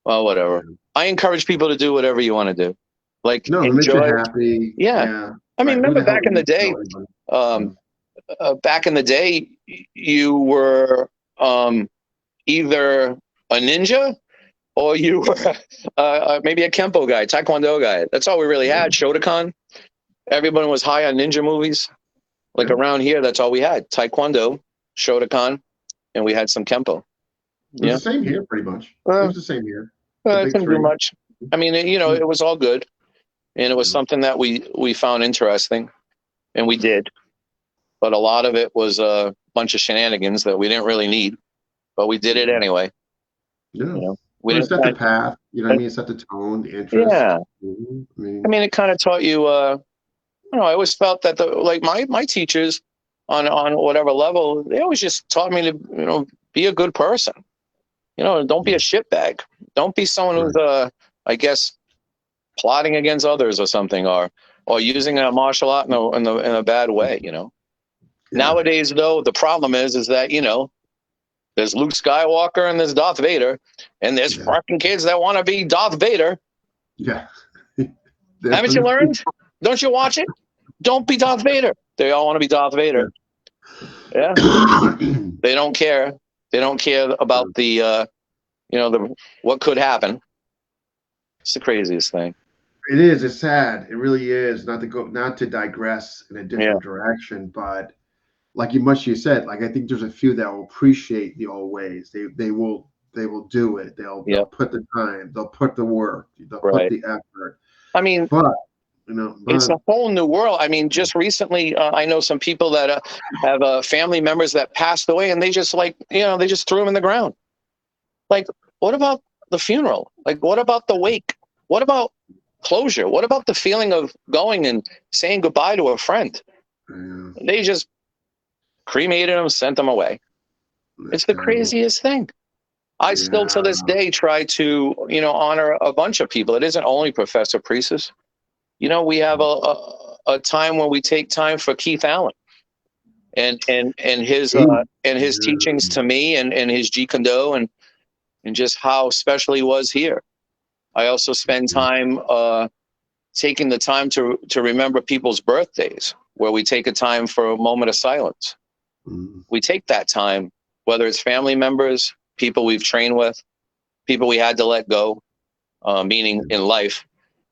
well, whatever. I encourage people to do whatever you want to do. Like, no, it makes you happy. Yeah. I mean, remember back in the day, you were either a ninja or you were maybe a Kempo guy, Taekwondo guy. That's all we really had. Shotokan. Everyone was high on ninja movies. Like around here, that's all we had. Taekwondo, Shotokan. and we had some Kempo. It was the same here, pretty much. It was the same here. It didn't do much. I mean, it was all good, and it was something that we found interesting, and we did. But a lot of it was a bunch of shenanigans that we didn't really need, but we did it anyway. Yeah. We didn't set the path. You know what I mean? Set the tone, the interest. Yeah. I mean, it kind of taught you. I always felt that my teachers on whatever level, they always just taught me to be a good person. Don't be a shitbag. Don't be someone who's I guess plotting against others or something, or using a martial art in a bad way. Yeah. Nowadays, though, the problem is that there's Luke Skywalker and there's Darth Vader, and there's fucking kids that want to be Darth Vader. Yeah. Haven't you learned? Don't you watch it? Don't be Darth Vader. They all want to be Darth Vader. Yeah. They don't care. They don't care about the what could happen. It's the craziest thing. It is. It's sad. It really is. Not to digress in a different direction, but like you said, like I think there's a few that will appreciate the old ways. They will do it. They'll put the time. They'll put the work. They'll put the effort. I mean, but it's a whole new world. I mean, just recently, I know some people that have family members that passed away, and they just they just threw them in the ground. Like, what about the funeral? Like, what about the wake? What about closure? What about the feeling of going and saying goodbye to a friend? Yeah. They just cremated them, sent them away. It's the craziest thing. I still, to this day, try to, honor a bunch of people. It isn't only Professor Priestess. We have a time when we take time for Keith Allen and his teachings to me and his Jeet Kune Do and just how special he was here. I also spend time taking the time to remember people's birthdays, where we take a time for a moment of silence. We take that time, whether it's family members, people we've trained with, people we had to let go, meaning in life.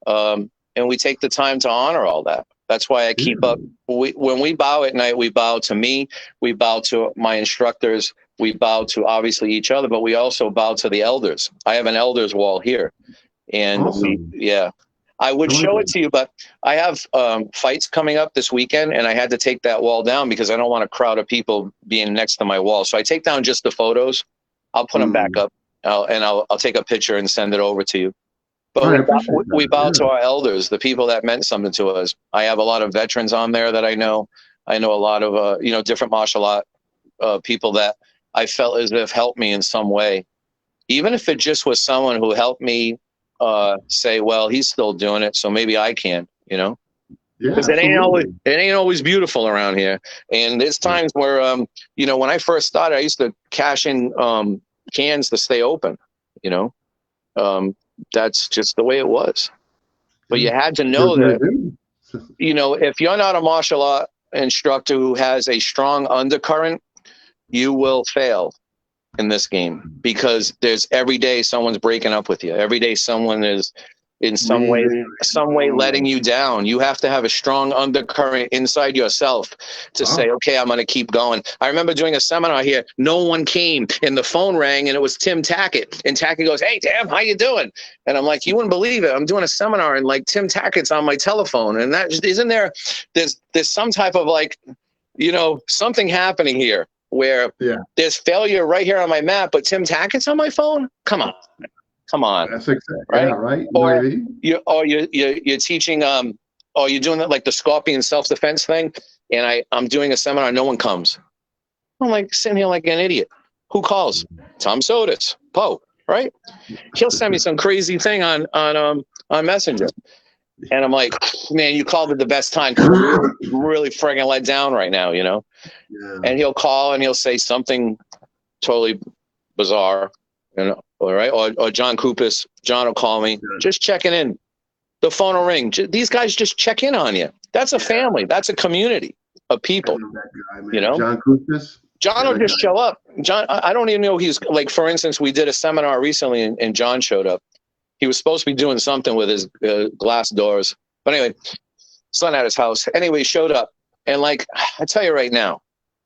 And we take the time to honor all that. That's why I keep up. When we bow at night, we bow to me, we bow to my instructors, we bow to obviously each other, but we also bow to the elders. I have an elders wall here. And I would show it to you, but I have fights coming up this weekend, and I had to take that wall down because I don't want a crowd of people being next to my wall. So I take down just the photos. I'll put them back up, and I'll take a picture and send it over to you. But we bow to our elders, the people that meant something to us. I have a lot of veterans on there that I know. I know a lot of different martial art people that I felt as if helped me in some way, even if it just was someone who helped me say, well, he's still doing it, so maybe I can, because it ain't always beautiful around here. And there's times where, when I first started, I used to cash in cans to stay open, that's just the way it was. But you had to know that, if you're not a martial art instructor who has a strong undercurrent, you will fail in this game, because there's every day someone's breaking up with you. Every day someone is in some way letting you down. You have to have a strong undercurrent inside yourself to say, okay, I'm going to keep going. I remember doing a seminar here. No one came, and the phone rang, and it was Tim Tackett. And Tackett goes, hey, Tim, how you doing? And I'm like, you wouldn't believe it. I'm doing a seminar, and like Tim Tackett's on my telephone. And that isn't there's some type of something happening here, where there's failure right here on my map, but Tim Tackett's on my phone? Come on. That's exactly right. Yeah, right. You're teaching, or you're doing that like the Scorpion self-defense thing, and I'm doing a seminar, no one comes. I'm like sitting here like an idiot. Who calls? Tom Sodas, Poe, right? He'll send me some crazy thing on Messenger. And I'm like, man, you called at the best time. I'm really friggin' let down right now, Yeah. And he'll call and he'll say something totally bizarre, all right? Or John Kupis, John will call me, just checking in. The phone will ring. These guys just check in on you. That's a family. That's a community of people. John Kupis? John will just show up. John, I don't even know he's like, for instance, we did a seminar recently and John showed up. He was supposed to be doing something with his glass doors. But anyway, son at his house. Anyway, he showed up. And like, I tell you right now,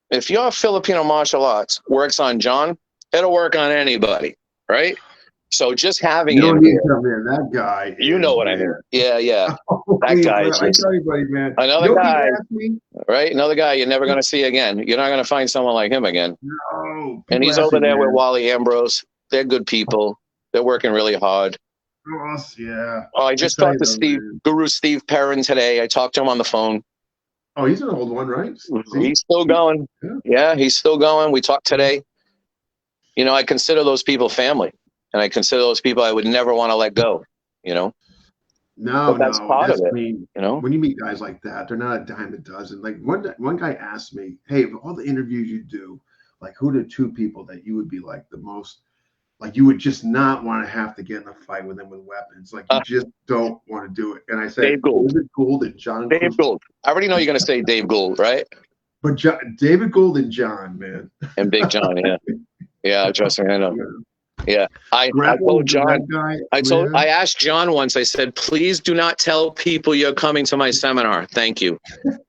if your Filipino martial arts works on John, it'll work on anybody, right? So just having You don't him need here, to come in. That guy you is, know what I mean? man. Yeah, yeah. That Holy guy is crap. I just tell you, buddy, man. another guy, asked me. right? Another guy you're never going to see again. You're not going to find someone like him again. No. And People he's ask over me, there with man. Wally Ambrose. They're good people. They're working really hard. Yeah. Oh, I just talked to Man. Guru Steve Perrin today. I talked to him on the phone. Oh, he's an old one, right? He's still going. Yeah, he's still going. We talked today. You know, I consider those people family, and I consider those people I would never want to let go. You know, No, that's part of it. You know, when you meet guys like that, they're not a dime a dozen. Like one guy asked me, "Hey, of all the interviews you do, like who are the two people that you would be like the most, like you would just not want to have to get in a fight with them with weapons, like you just don't want to do it?" And I said, Dave Gould. David Gould and John. Dave Gould. I already know you're going to say Dave Gould, right? But David Gould and John, man, and Big John, yeah, yeah. Trust me, I know. Yeah, I told John. I asked John once. I said, "Please do not tell people you're coming to my seminar. Thank you,"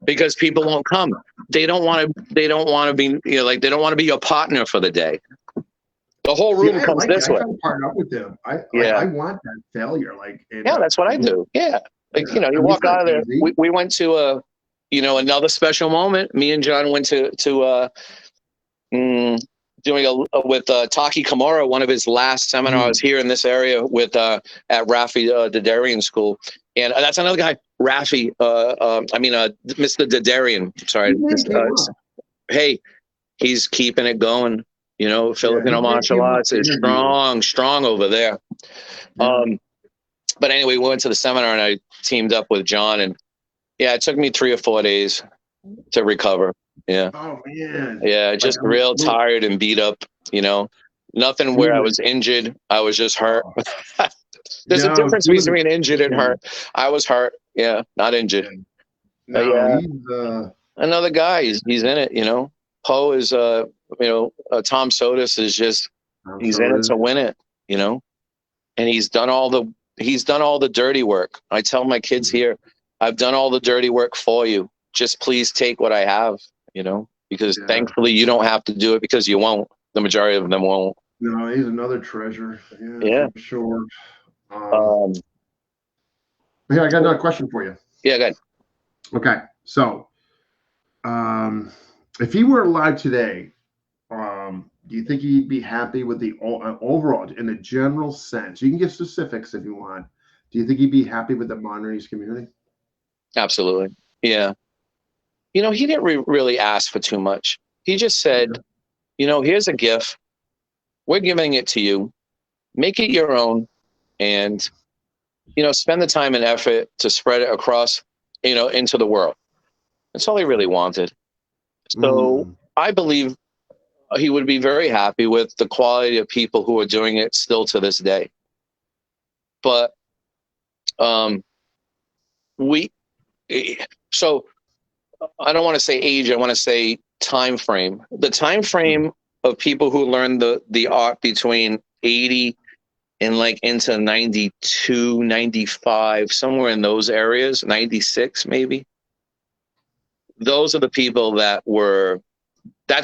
because people won't come. They don't want to. They don't want to be. You know, like they don't want to be your partner for the day. The whole room comes this way. I partner up with them. I want that failure. That's what I do. Yeah, you walk out of there. We went to another special moment. Me and John went to doing with Taki Kamara, one of his last seminars here in this area with at Rafi Dadarian School, and that's another guy, Rafi. Mr. Dadarian. Sorry. Hey, he's keeping it going. You know, Filipino martial arts is strong over there. Yeah. But anyway, we went to the seminar and I teamed up with John, and it took me 3 or 4 days to recover. Yeah. Oh man. Yeah, just real tired and beat up. You know, nothing where I was injured. I was just hurt. There's a difference between injured and hurt. I was hurt. Yeah, not injured. No, he's another guy. He's in it. You know, Poe is. Tom Sotis is just. He's in it to win it. You know, and he's done all the dirty work. I tell my kids here, I've done all the dirty work for you. Just please take what I have. You know, because thankfully you don't have to do it because you won't. The majority of them won't. No, he's another treasure. Yeah, for sure. I got another question for you. Yeah, good. Okay, so if he were alive today, do you think he'd be happy with the overall, in a general sense? You can give specifics if you want. Do you think he'd be happy with the modern East community? Absolutely. Yeah. You know, he didn't really ask for too much. He just said, here's a gift. We're giving it to you. Make it your own. And, spend the time and effort to spread it across, into the world. That's all he really wanted. So I believe he would be very happy with the quality of people who are doing it still to this day. But so I don't want to say age, I want to say time frame. The time frame of people who learn the art between 80 and into 92, 95, somewhere in those areas, 96 maybe. Those are the people that's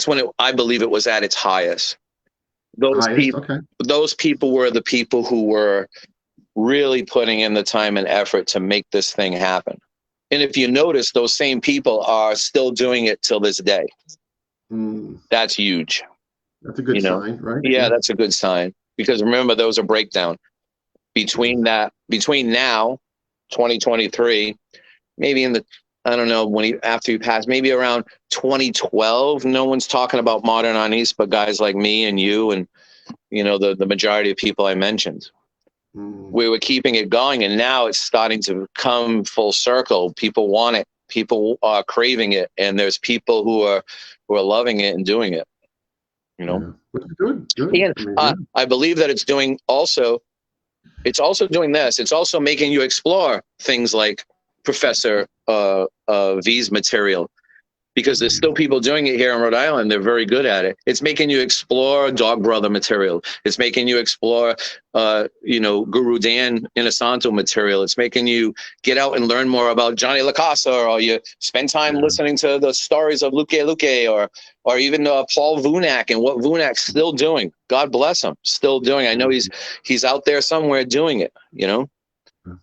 when I believe it was at its highest. Those people were the people who were really putting in the time and effort to make this thing happen. And if you notice, those same people are still doing it till this day. That's huge. That's a good sign, right? Yeah, that's a good sign. Because remember, there was a breakdown between now, 2023, maybe after he passed, maybe around 2012, no one's talking about modern Arnis, but guys like me and you and, the majority of people I mentioned. We were keeping it going, and now it's starting to come full circle. People want it. People are craving it, and there's people who are loving it and doing it. Good. And I believe that it's also doing this. It's also making you explore things like Professor V's material, because there's still people doing it here in Rhode Island. They're very good at it. It's making you explore Dog Brother material. It's making you explore, Guru Dan Inosanto material. It's making you get out and learn more about Johnny LaCasa, or you spend time listening to the stories of Luke, or even Paul Vunak and what Vunak's still doing. God bless him, still doing. I know he's out there somewhere doing it,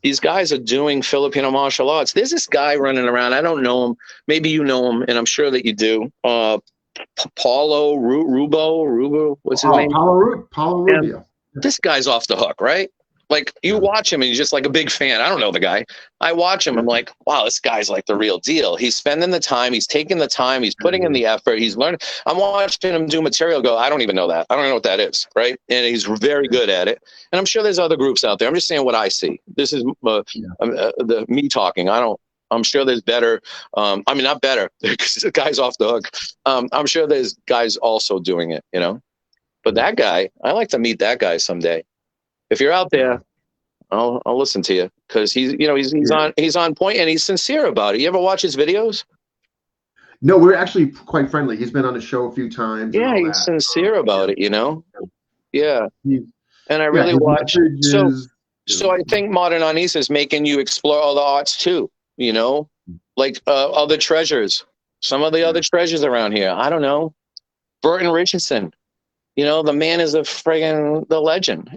These guys are doing Filipino martial arts. There's this guy running around. I don't know him. Maybe you know him, and I'm sure that you do. Paulo Rubo. What's his name? Paulo Rubio. This guy's off the hook, right? Like, you watch him and he's just like a big fan. I don't know the guy. I watch him. I'm like, wow, this guy's like the real deal. He's spending the time. He's taking the time. He's putting in the effort. He's learning. I'm watching him do material. Go, I don't even know that. I don't know what that is, right? And he's very good at it. And I'm sure there's other groups out there. I'm just saying what I see. This is me talking. I'm sure there's better. Not better, because the guy's off the hook. I'm sure there's guys also doing it, But that guy, I like to meet that guy someday. If you're out there, I'll listen to you, because he's on point, and he's sincere about it. You ever watch his videos? No, we're actually quite friendly. He's been on the show a few times. Yeah, he's sincere about it, Yeah. And I really watch. So I think Modern Arnis is making you explore other arts too, like other treasures. Some of the other treasures around here. I don't know. Burton Richardson. The man is the legend,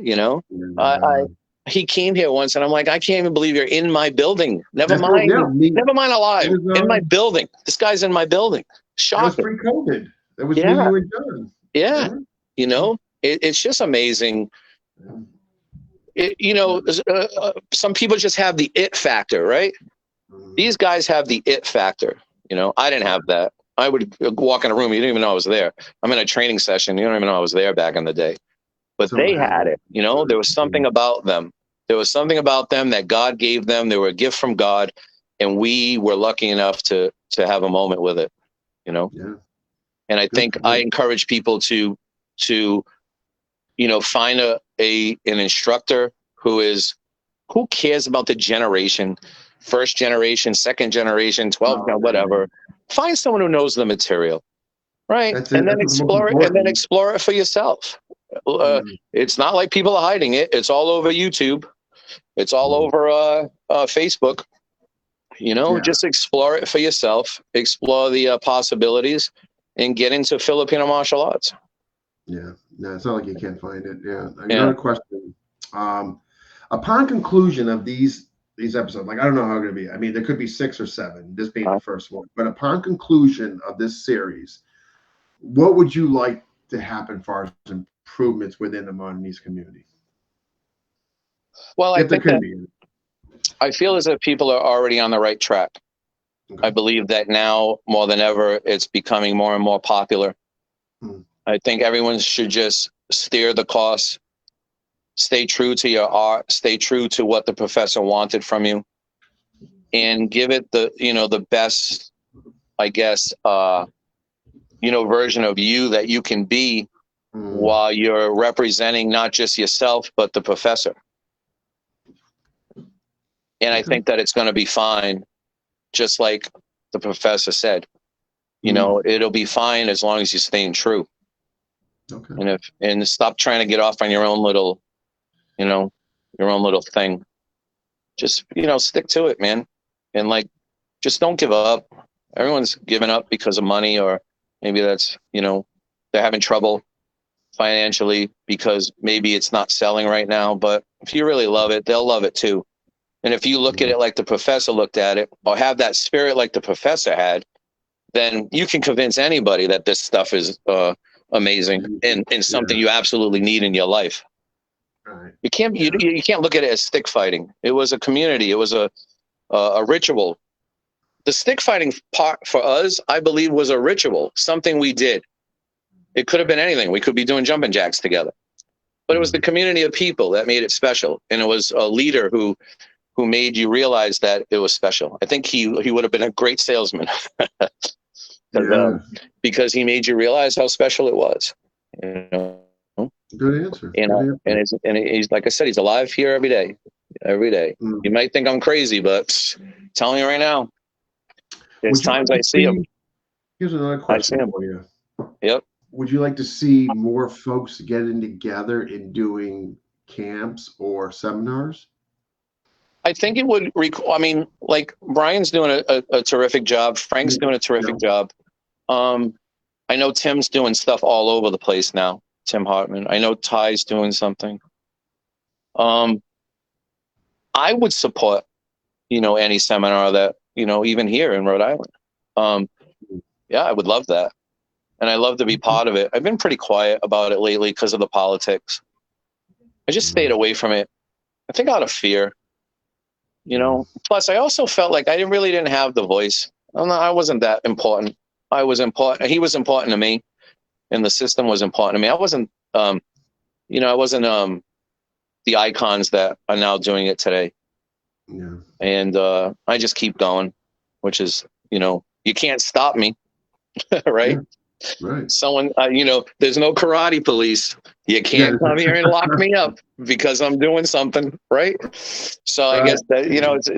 he came here once, and I'm like, I can't even believe you're in my building. Never mind alive. In my building. This guy's in my building. Shocking. That was pre-COVID. That was you and John. Yeah. It's just amazing. Some people just have the it factor, right? These guys have the it factor. I didn't have that. I would walk in a room. You didn't even know I was there. I'm in a training session. You don't even know I was there back in the day. But they had it. There was something about them. There was something about them that God gave them. They were a gift from God. And we were lucky enough to have a moment with it, Yeah. And I think I encourage people to find an instructor who cares about the generation, first generation, second generation, 12, whatever. Find someone who knows the material, right? And then explore it for yourself. It's not like people are hiding it. It's all over YouTube. It's all over Facebook. Just explore it for yourself. Explore the possibilities, and get into Filipino martial arts. Yeah, no, it's not like you can't find it. Yeah. Another question. Upon conclusion of these episodes, like, I don't know how it's going to be. I mean, there could be 6 or 7, this being the first one. But upon conclusion of this series, what would you like to happen as far as improvements within the Arnis community? Well, I feel as if people are already on the right track. Okay. I believe that now more than ever, it's becoming more and more popular. I think everyone should just steer the course, stay true to your art, stay true to what the professor wanted from you, and give it the best, I guess, version of you that you can be while you're representing not just yourself, but the professor. And I think that it's going to be fine, just like the professor said. It'll be fine as long as you're staying true. Okay. And stop trying to get off on your own little thing. Just, stick to it, man. And just don't give up. Everyone's giving up because of money, or maybe that's, they're having trouble financially because maybe it's not selling right now. But if you really love it, they'll love it too. And if you look at it like the professor looked at it, or have that spirit like the professor had, then you can convince anybody that this stuff is amazing and something you absolutely need in your life. Right. You can't look at it as stick fighting. It was a community. It was a ritual. The stick fighting part for us, I believe, was a ritual, something we did. It could have been anything. We could be doing jumping jacks together, but it was the community of people that made it special, and it was a leader who made you realize that it was special. I think he would have been a great salesman. Because he made you realize how special it was. Good answer. And he's, like I said, he's alive here every day. You might think I'm crazy, but I'm telling you right now, there's times I see him. Here's another I see question him. for you. Yep. Would you like to see more folks getting together and doing camps or seminars? I think it would. I mean, like Brian's doing a terrific job. Frank's doing a Yeah. terrific job. I know Tim's doing stuff all over the place now. Tim Hartman. I know Ty's doing something. I would support, any seminar that, even here in Rhode Island. Yeah, I would love that. And I love to be part of it. I've been pretty quiet about it lately because of the politics. I just stayed away from it. I think out of fear, Plus, I also felt like I really didn't have the voice. I wasn't that important. I was important. He was important to me, and the system was important to me. I wasn't, I wasn't the icons that are now doing it today. Yeah. And I just keep going, which is, you can't stop me, right? Yeah. Right. Someone, there's no karate police. You can't come here and lock me up because I'm doing something, right? So I guess that,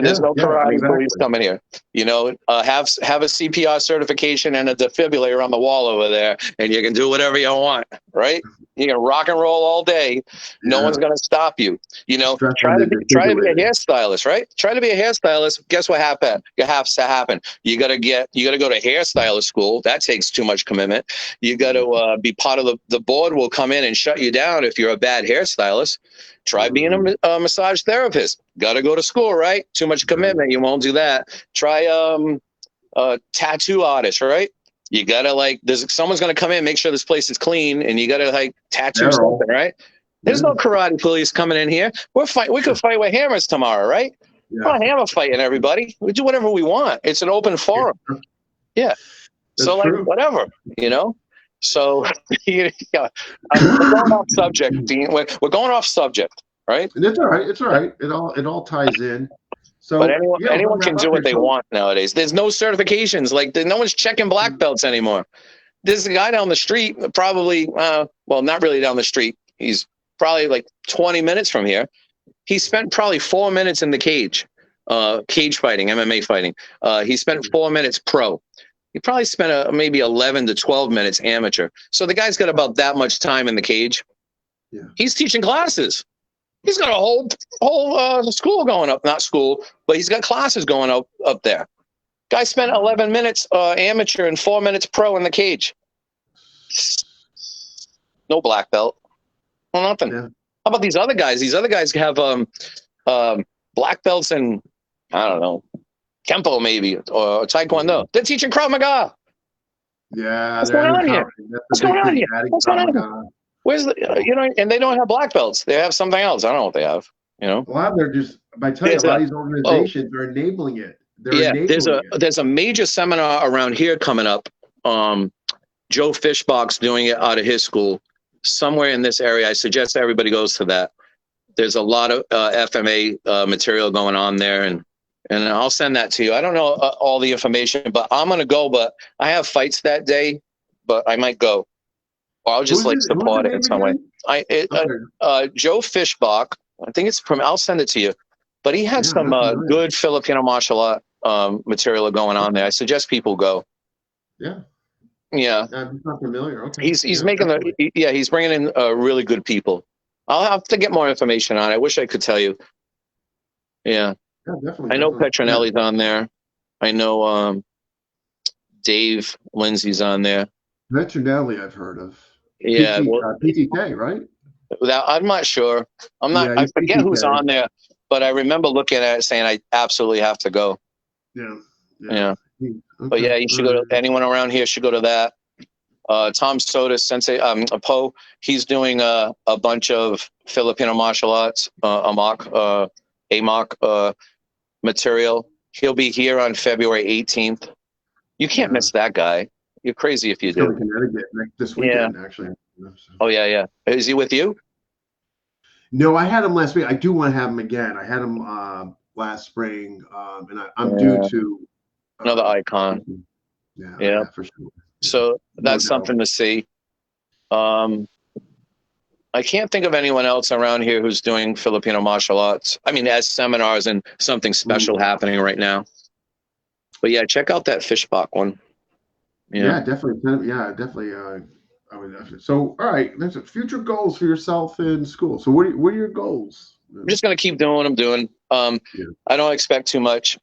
there's no karate police coming here. Have a CPR certification and a defibrillator on the wall over there, and you can do whatever you want, right? You can rock and roll all day. No one's going to stop you. Try to be a hairstylist, right? Try to be a hairstylist. Guess what happened? It has to happen. You got to go to hairstylist school. That takes too much commitment. You got to be part of the board will come in and shut you down if you're a bad hairstylist. Try being a massage therapist. Got to go to school, right? Too much commitment. You won't do that. Try tattoo artist, right? You gotta someone's gonna come in, make sure this place is clean, and you gotta tattoo something, right? There's no karate police coming in here. We could fight with hammers tomorrow, right? Yeah. We're not hammer fighting everybody. We do whatever we want. It's an open forum. Yeah. So whatever, So we're going off subject, Dean. We're going off subject, right? It's all right. It's all right. It all ties in. So, but anyone can do what they want nowadays. There's no certifications. No one's checking black belts anymore. There's a guy down the street, probably, not really down the street. He's probably 20 minutes from here. He spent probably 4 minutes in the cage fighting, MMA fighting. He spent 4 minutes pro. He probably spent maybe 11 to 12 minutes amateur. So the guy's got about that much time in the cage. Yeah. He's teaching classes. He's got a whole school going up, not school, but he's got classes going up there. Guy spent 11 minutes amateur and 4 minutes pro in the cage. No black belt. Well, nothing. Yeah. How about these other guys? These other guys have black belts in, I don't know, Kempo maybe, or Taekwondo. They're teaching Krav Maga. Yeah. What's going on here? What's going on here? What's going on here? Where's the, and they don't have black belts. They have something else. I don't know what they have, A lot of by telling you, a lot of these organizations are enabling it. There's a major seminar around here coming up. Joe Fishbach's doing it out of his school somewhere in this area. I suggest everybody goes to that. There's a lot of FMA material going on there, and I'll send that to you. I don't know all the information, but I'm going to go, but I have fights that day, but I might go. Or I'll just support it in some way. Joe Fishbach, I think it's from, I'll send it to you, but he had some good Filipino martial art material going on there. I suggest people go. Yeah. Yeah. I'm not familiar. Okay. He's making he's bringing in really good people. I'll have to get more information on it. I wish I could tell you. Yeah. Yeah, definitely. I know Petronelli's on there. I know Dave Lindsay's on there. Petronelli, I've heard of. Yeah. PTK, right? I'm not sure. I forget who's on there, but I remember looking at it saying I absolutely have to go. Yeah. Okay. But yeah, you should go to, anyone around here should go to that. Tom Soda, Sensei, Poe, he's doing a bunch of Filipino martial arts, AMOC material. He'll be here on February 18th. You can't miss that guy. You're crazy if you do. Connecticut this weekend, actually. Oh, yeah. Is he with you? No, I had him last week. I do want to have him again. I had him last spring, and I'm due to another icon. Yeah, for sure. So that's something to see. I can't think of anyone else around here who's doing Filipino martial arts. I mean, as seminars and something special happening right now. But yeah, check out that Fishbach one. Yeah. Yeah, definitely. Yeah, definitely. I would definitely. So, all right, there's future goals for yourself in school. So, what are your goals? I'm just gonna keep doing what I'm doing. Yeah. I don't expect too much.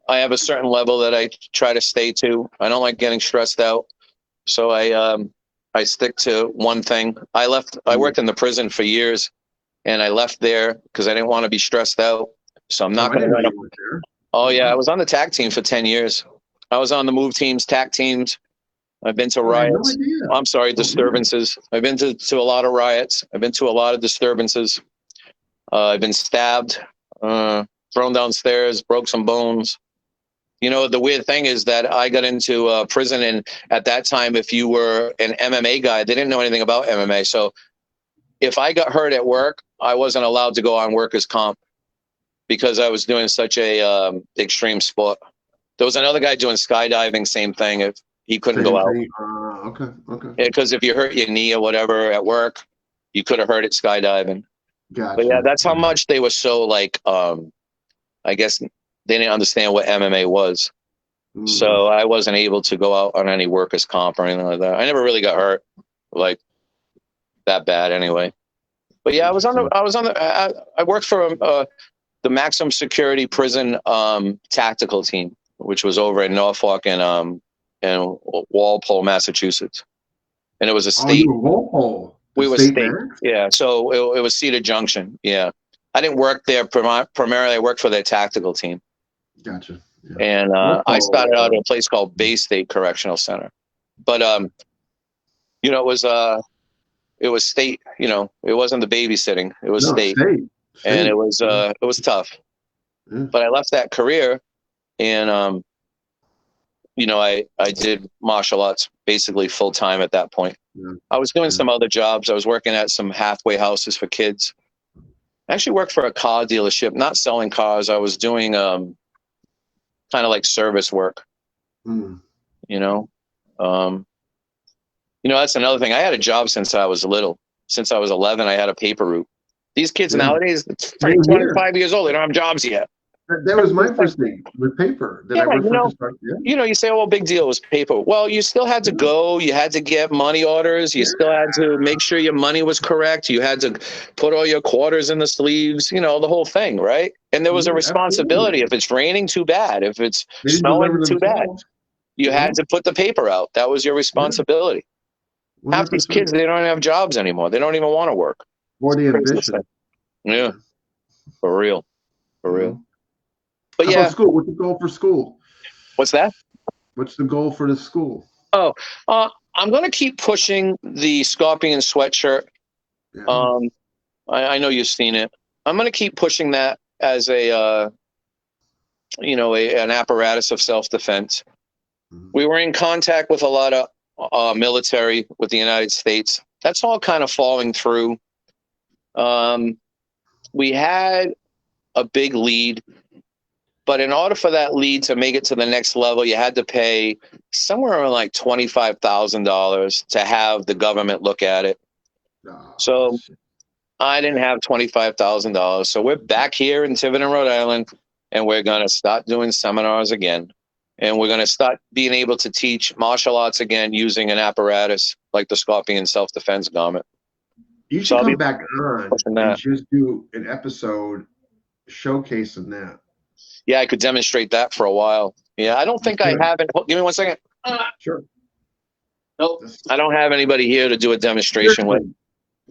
I have a certain level that I try to stay to. I don't like getting stressed out, so I stick to one thing. I Mm. worked in the prison for years, and I left there because I didn't want to be stressed out. So I'm Oh, not I going to didn't know run up. you went there. Oh Oh, yeah, I wow. was on the tag team for 10 years. I was on the move teams, tag teams. I've been to Oh, I had no riots. idea. I'm sorry, Oh, really? disturbances. I've been to a lot of riots. I've been to a lot of disturbances. I've been stabbed, thrown downstairs, broke some bones. You know, the weird thing is that I got into prison, and at that time, if you were an MMA guy, they didn't know anything about MMA. So if I got hurt at work, I wasn't allowed to go on workers' comp because I was doing such a extreme sport. There was another guy doing skydiving, same thing. If he couldn't go Same out, thing. Okay. Okay. because if you hurt your knee or whatever at work, you could have hurt it skydiving. But yeah, Gotcha. that's how much they were so like. I guess they didn't understand what MMA was, Mm-hmm. so I wasn't able to go out on any workers' comp or anything like that. I never really got hurt like that bad anyway. But yeah, Interesting. I worked for the maximum security prison tactical team, which was over in Norfolk and Walpole, Massachusetts, and it was a Oh, you state. were Walpole, the We were state state, max? yeah. So it was Cedar Junction, yeah. I didn't work there primarily. I worked for their tactical team, Gotcha. Yeah. and I Walpole. started out at a place called Bay State Correctional Center. But you know, it was state. You know, it wasn't the babysitting. It was No, state, state. and State. Yeah. it was tough. Yeah. But I left that career, and you know, I did martial arts basically full time at that point. Yeah. I was doing Yeah. some other jobs. I was working at some halfway houses for kids. I actually worked for a car dealership, not selling cars. I was doing kind of like service work, Mm. you know. Um, you know, that's another thing. I had a job since I was little. Since I was 11, I had a paper route. These kids Yeah. nowadays, Same here. 25 years old, they don't have jobs yet. That was my first thing with paper that Yeah, I worked for construction. Yeah. you say, "Oh, big deal, it was paper." Well, you still had to Yeah. go. You had to get money orders. You still had to make sure your money was correct. You had to put all your quarters in the sleeves. You know, the whole thing, right? And there was a Yeah, responsibility. absolutely. If it's raining, too bad. If it's They didn't deliver snowing, too bad. themselves. You Yeah. had to put the paper out. That was your Yeah. responsibility. Half these 100%. kids, they don't have jobs anymore. They don't even want to work. For the Craziest thing. ambition. Yeah, Yeah. for real, for You real. know. But How about yeah, school? What's the goal for school? what's that? What's the goal for the school? Oh, I'm going to keep pushing the Scorpion sweatshirt. Yeah. Um, I know you've seen it. I'm going to keep pushing that as an apparatus of self-defense. Mhm. We were in contact with a lot of military with the United States. That's all kind of falling through. We had a big lead, but in order for that lead to make it to the next level, you had to pay somewhere around like $25,000 to have the government look at it. Oh, So shit. I didn't have $25,000. So we're back here in Tiverton, Rhode Island, and we're going to start doing seminars again. And we're going to start being able to teach martial arts again using an apparatus like the Scorpion self-defense garment. You So should I'll be come back on pushing and that. just do an episode showcasing that. Yeah, I could demonstrate that for a while. Yeah, I don't think I Good. haven't. Give me 1 second. Sure. Nope. This- I don't have anybody here to do a demonstration with. Seriously,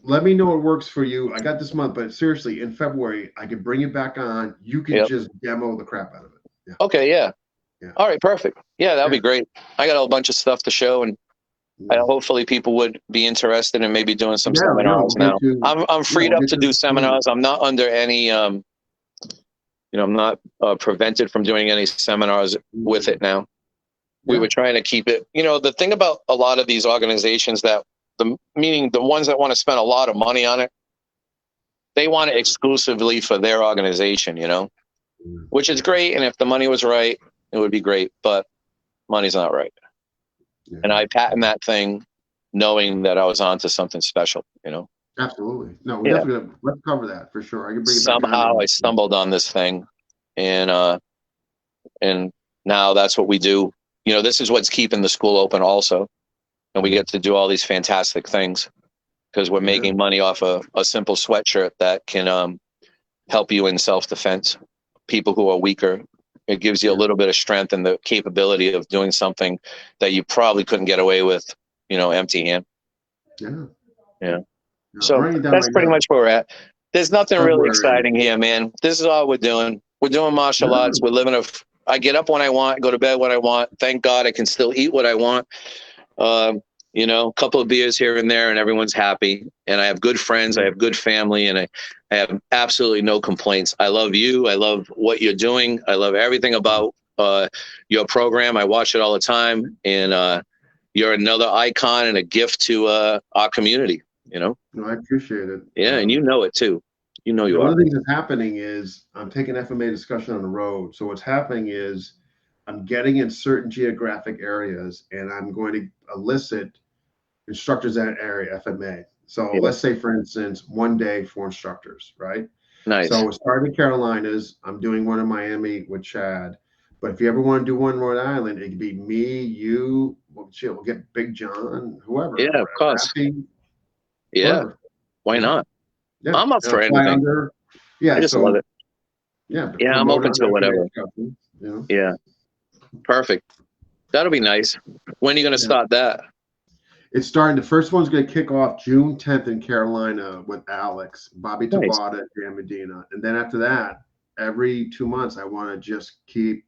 let me know what works for you. I got this month, but seriously, in February, I can bring it back on. You can Yep. just demo the crap out of it. Yeah. Okay, yeah. Yeah. All right, perfect. Yeah, that'll Yeah. be great. I got a bunch of stuff to show, and hopefully people would be interested in maybe doing some Yeah, seminars we'll now. get you. I'm freed We'll up get to you do seminars. I'm not under any I'm not prevented from doing any seminars with it now. We were trying to keep it. You know, the thing about a lot of these organizations meaning the ones that want to spend a lot of money on it, they want it exclusively for their organization, which is great. And if the money was right, it would be great, but money's not right. Yeah. And I patent that thing knowing that I was onto something special, Absolutely. No, we're definitely gonna let's cover that for sure. I can bring it back on. Somehow I stumbled on this thing, and now that's what we do. this is what's keeping the school open also. And we get to do all these fantastic things because we're making money off a simple sweatshirt that can help you in self-defense. People who are weaker, it gives you a little bit of strength and the capability of doing something that you probably couldn't get away with, empty hand. Yeah. Yeah. So that's pretty much where we're at. There's nothing really exciting here, man. This is all we're doing. We're doing martial arts. We're living I get up when I want, go to bed when I want. Thank God I can still eat what I want. A couple of beers here and there and everyone's happy. And I have good friends. I have good family, and I have absolutely no complaints. I love you. I love what you're doing. I love everything about your program. I watch it all the time, and you're another icon and a gift to our community, No, I appreciate it. Yeah, and you know it too. You are. One of the things that's happening is I'm taking FMA discussion on the road. So what's happening is I'm getting in certain geographic areas, and I'm going to elicit instructors in that area, FMA. So let's say, for instance, 1 day for instructors, right? Nice. So we're starting in Carolinas. I'm doing one in Miami with Chad. But if you ever want to do one in Rhode Island, it could be me, you, we'll get Big John, whoever. Yeah, of course. Rafi, yeah. Whoever. Why not? Yeah. I'm up for anything. Yeah, I just love it. Yeah. Yeah, I'm open to whatever. Yeah. Perfect. That'll be nice. When are you going to start that? It's starting. The first one's going to kick off June 10th in Carolina with Alex, Bobby Tabata, Dan Medina. And then after that, every 2 months, I want to just keep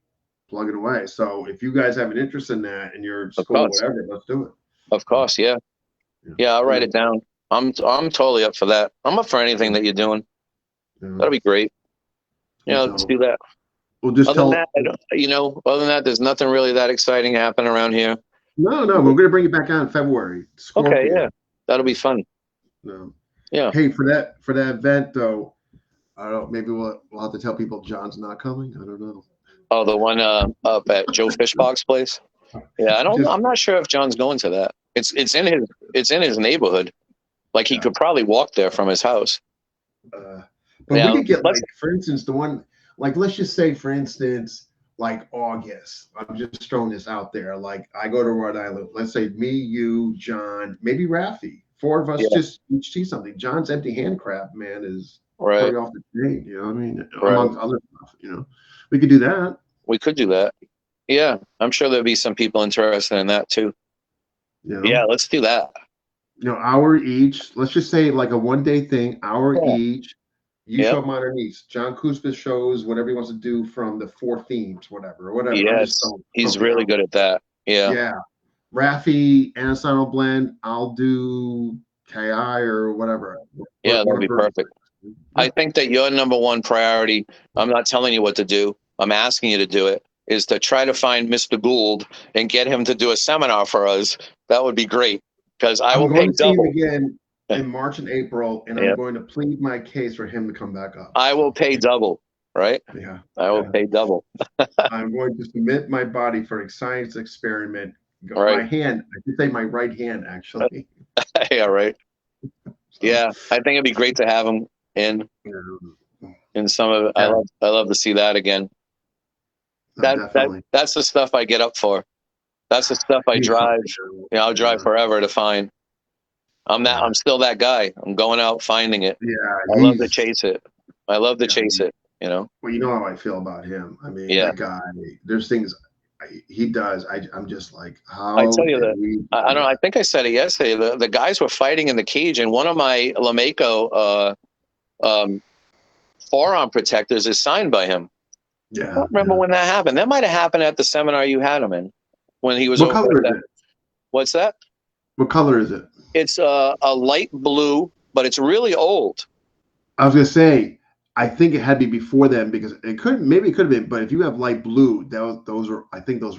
plugging away. So if you guys have an interest in that and you're school or whatever, let's do it. Of course, yeah. Yeah, I'll write it down. I'm totally up for that. I'm up for anything that you're doing. That'll be great. Yeah, let's do that. We'll just other than that, there's nothing really that exciting happening around here. No, we're going to bring it back out in February. Scorpion. Okay, yeah, that'll be fun. No. Yeah. Hey, for that event though, I don't know. Maybe we'll have to tell people John's not coming. I don't know. Oh, the one up at Joe Fishbach's place. Yeah, I'm not sure if John's going to that. It's in his neighborhood. Like he could probably walk there from his house. But we could get for instance, the one let's just say for instance. Like August, I'm just throwing this out there. Like I go to Rhode Island, let's say me, you, John, maybe Rafi. 4 of us just each see something. John's empty hand crap, man, is pretty off the chain. You know what I mean? Amongst other stuff, we could do that. We could do that. Yeah, I'm sure there'll be some people interested in that too. Yeah, let's do that. Hour each. Let's just say like a 1 day thing, hour each. You show up Arnis. John Kuzma shows whatever he wants to do from the 4 themes, whatever. Yes, he's really good at that. Yeah. Yeah. Rafi, Anasanal blend. I'll do KI or whatever. Yeah, that'll be perfect. I think that your number one priority, I'm not telling you what to do, I'm asking you to do it, is to try to find Mr. Gould and get him to do a seminar for us. That would be great because I will pay double. Again in March and April, and I'm going to plead my case for him to come back up. I will pay double, right? Yeah. I will pay double. I'm going to submit my body for a science experiment. My hand, I should say my right hand, actually. Yeah, right. Yeah, I think it'd be great to have him in some of it. I love to see that again. That's the stuff I get up for. That's the stuff I drive. I'll drive forever to find. I'm still that guy. I'm going out finding it. Yeah, I love to chase it. Chase it. Well, you know how I feel about him. I mean, that guy. There's things he does. I'm just like, how? I tell you that. I don't know. I think I said it yesterday. The guys were fighting in the cage, and one of my Lameco forearm protectors is signed by him. Yeah. I don't remember when that happened. That might have happened at the seminar you had him in when he was. What color is it? What's that? What color is it? It's a light blue, but it's really old. I was gonna say, I think it had to be before then because it could have been. But if you have light blue, those were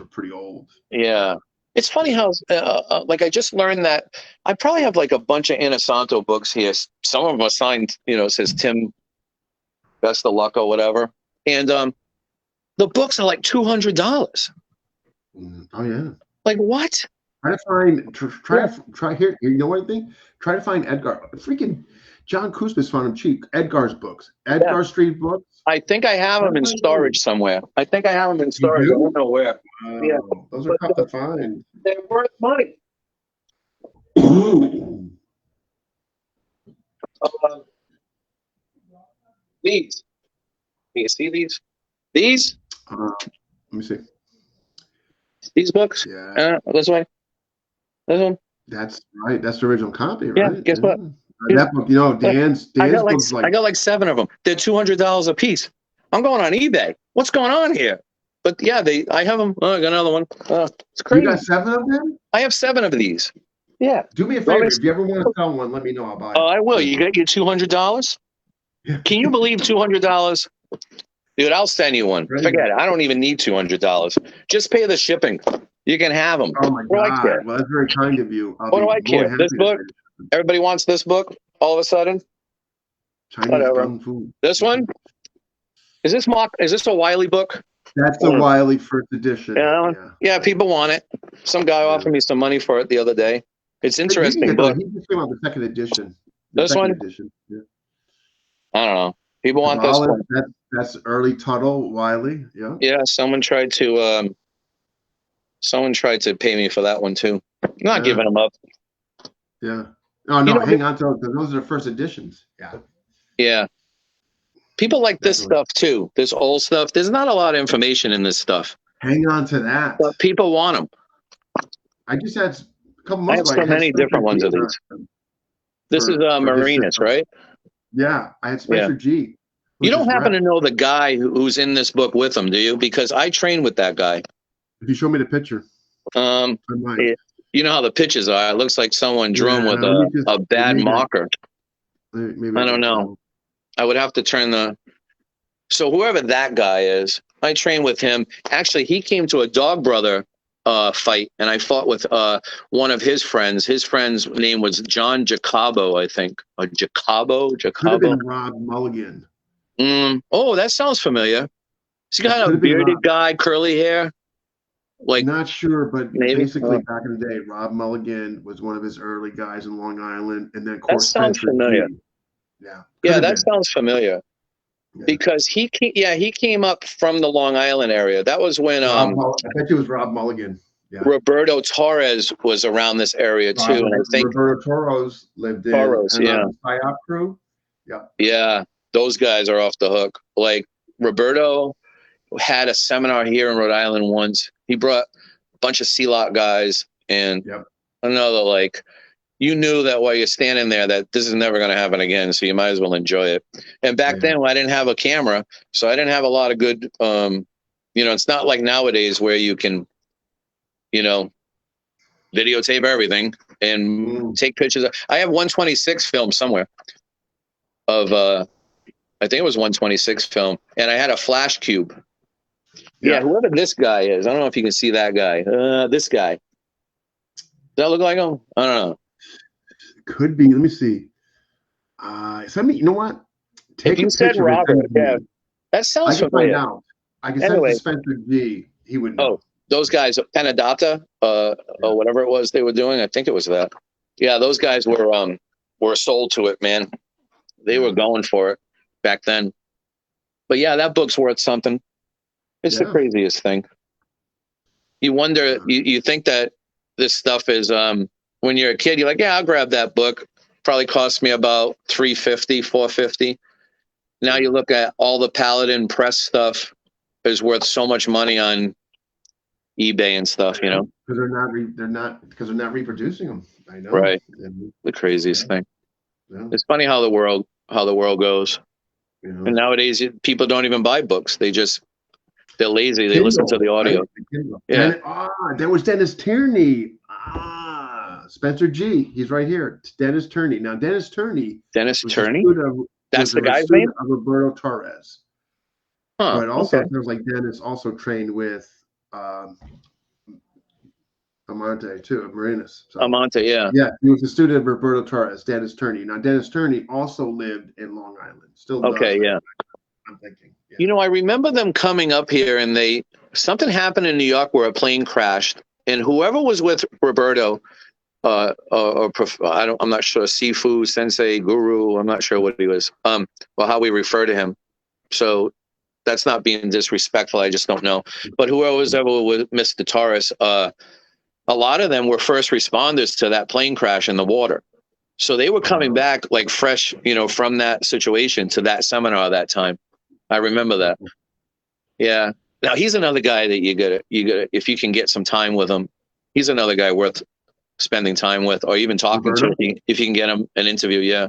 pretty old. Yeah, it's funny how I just learned that I probably have like a bunch of Inosanto books here. Some of them are signed, says Tim, best of luck or whatever, and the books are like $200. Oh yeah. Like what? Try here. You know what I think? Try to find Edgar. Freaking John Kousmis found them cheap. Edgar's books. Edgar Street books. I think I have them in storage somewhere. I think I have them in storage. I don't know where. Yeah, Those are tough to find. They're worth money. These. Can you see these? These? Let me see. These books? Yeah. This way. This one. That's right. That's the original copy, right? Yeah. Guess what? That book, Dan's books I got like 7 of them. They're $200 a piece. I'm going on eBay. What's going on here? But yeah, I have them. Oh, I got another one. It's crazy. You got 7 of them? I have 7 of these. Yeah. Do me a favor. If you ever want to sell one, let me know. I'll buy it. Oh, I will. You got your $200? Yeah. Can you believe $200? Dude, I'll send you one. Right. Forget it. I don't even need $200. Just pay the shipping. You can have them. Oh my God! Well, that's very kind of you. What do I care? This book. Everybody wants this book. All of a sudden. Whatever. This one. Is this a Wiley book? That's the Wiley first edition. Yeah, people want it. Some guy offered me some money for it the other day. It's interesting book. He just came out the second edition. This one? Edition. Yeah. I don't know. People want this one. That's early Tuttle Wiley. Yeah. Yeah. Someone tried to pay me for that one too. I'm not giving them up. Yeah. Oh no, hang on to those. Those are the first editions. Yeah. Yeah. People like this stuff too. This old stuff. There's not a lot of information in this stuff. Hang on to that. But people want them. I just had a couple months ago. I have so many different ones of these. This is Marinas, right? Yeah, I had Spencer G. You don't happen to know the guy who's in this book with him, do you? Because I trained with that guy. If you show me the picture. You know how the pictures are. It looks like someone drew him with a bad marker. I don't know. I would have to turn so whoever that guy is, I trained with him. Actually, he came to a Dog Brother fight, and I fought with one of his friends. His friend's name was John Jacobo, I think. Jacobo? Could have been Rob Mulligan. Oh, that sounds familiar. He's got a bearded guy, curly hair. Not sure, but basically back in the day, Rob Mulligan was one of his early guys in Long Island, and then of course that sounds familiar. Yeah, that sounds familiar. Yeah. Because he came up from the Long Island area. That was when I bet it was Rob Mulligan. Yeah. Roberto Torres was around this area too, and I think Roberto Torres lived in the PSYOP crew. Yeah. Yeah, those guys are off the hook. Like Roberto had a seminar here in Rhode Island once. He brought a bunch of C-Lot guys, and another you knew that while you're standing there that this is never going to happen again, so you might as well enjoy it. And back then, I didn't have a camera, so I didn't have a lot of good. It's not like nowadays where you can, videotape everything and take pictures. I have 126 film somewhere of I think it was 126 film, and I had a flash cube. Yeah, whoever this guy is, I don't know if you can see that guy. This guy. Does that look like him? I don't know. Could be. Let me see. You know what? If you said Robert, that sounds familiar. Find out. I can send it to Spencer G. He would know. Oh, those guys, Penadata, or whatever it was they were doing. I think it was that. Yeah, those guys were sold to it, man. They were going for it back then. But yeah, that book's worth something. It's the craziest thing. You wonder, you think that this stuff is, when you're a kid, you're like, yeah, I'll grab that book. Probably cost me about $350, $450. Now you look at all the Paladin press stuff is worth so much money on eBay and stuff, Because they're not reproducing them. I know. Right. The craziest thing. Yeah. It's funny how the world goes. And nowadays people don't even buy books. They're lazy. They listen to the audio. Yeah. That was Dennis Tierney. Spencer G. He's right here. It's Dennis Tierney. Now, Dennis Tierney. That's the guy's name? Of Roberto Torres. Huh. But also, there's Dennis also trained with Amante, too, of Marinas. So, Amante, yeah. Yeah, he was a student of Roberto Torres, Dennis Tierney. Now, Dennis Tierney also lived in Long Island. Still does. Okay, yeah. I'm thinking. Yeah. I remember them coming up here, and something happened in New York where a plane crashed, and whoever was with Roberto I'm not sure, Sifu Sensei Guru. I'm not sure what he was. Well, how we refer to him. So that's not being disrespectful. I just don't know. But whoever was ever with Mr. Torres, a lot of them were first responders to that plane crash in the water. So they were coming back like fresh, from that situation to that seminar that time. I remember that. Yeah. Now he's another guy that you gotta, if you can get some time with him, he's another guy worth spending time with, or even talking to, if you can get him an interview. Yeah.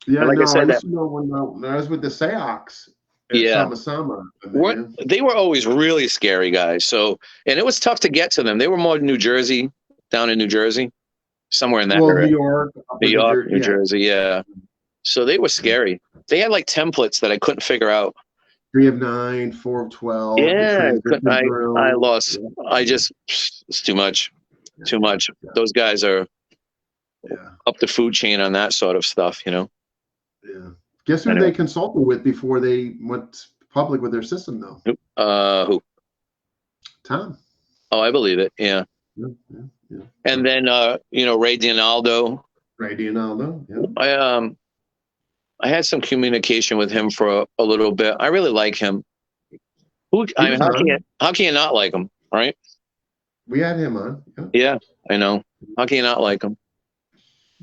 Yeah. Like no, I said, I used to know when I was with the Seahawks. Yeah. Sama. They were always really scary guys. So, and it was tough to get to them. They were more New Jersey, down in New Jersey, somewhere in that area. New York, New Jersey. Yeah. So they were scary. They had like templates that I couldn't figure out. 3 of 9, 4 of 12. Yeah. I lost. It's too much. Too much. Those guys are up the food chain on that sort of stuff, Yeah. Guess who they consulted with before they went public with their system, though? Who? Tom. Oh, I believe it. Yeah. And then, Ray Dinaldo. Yeah. I had some communication with him for a little bit. I really like him. How can you not like him? Right? We had him on. Yeah, I know. How can you not like him?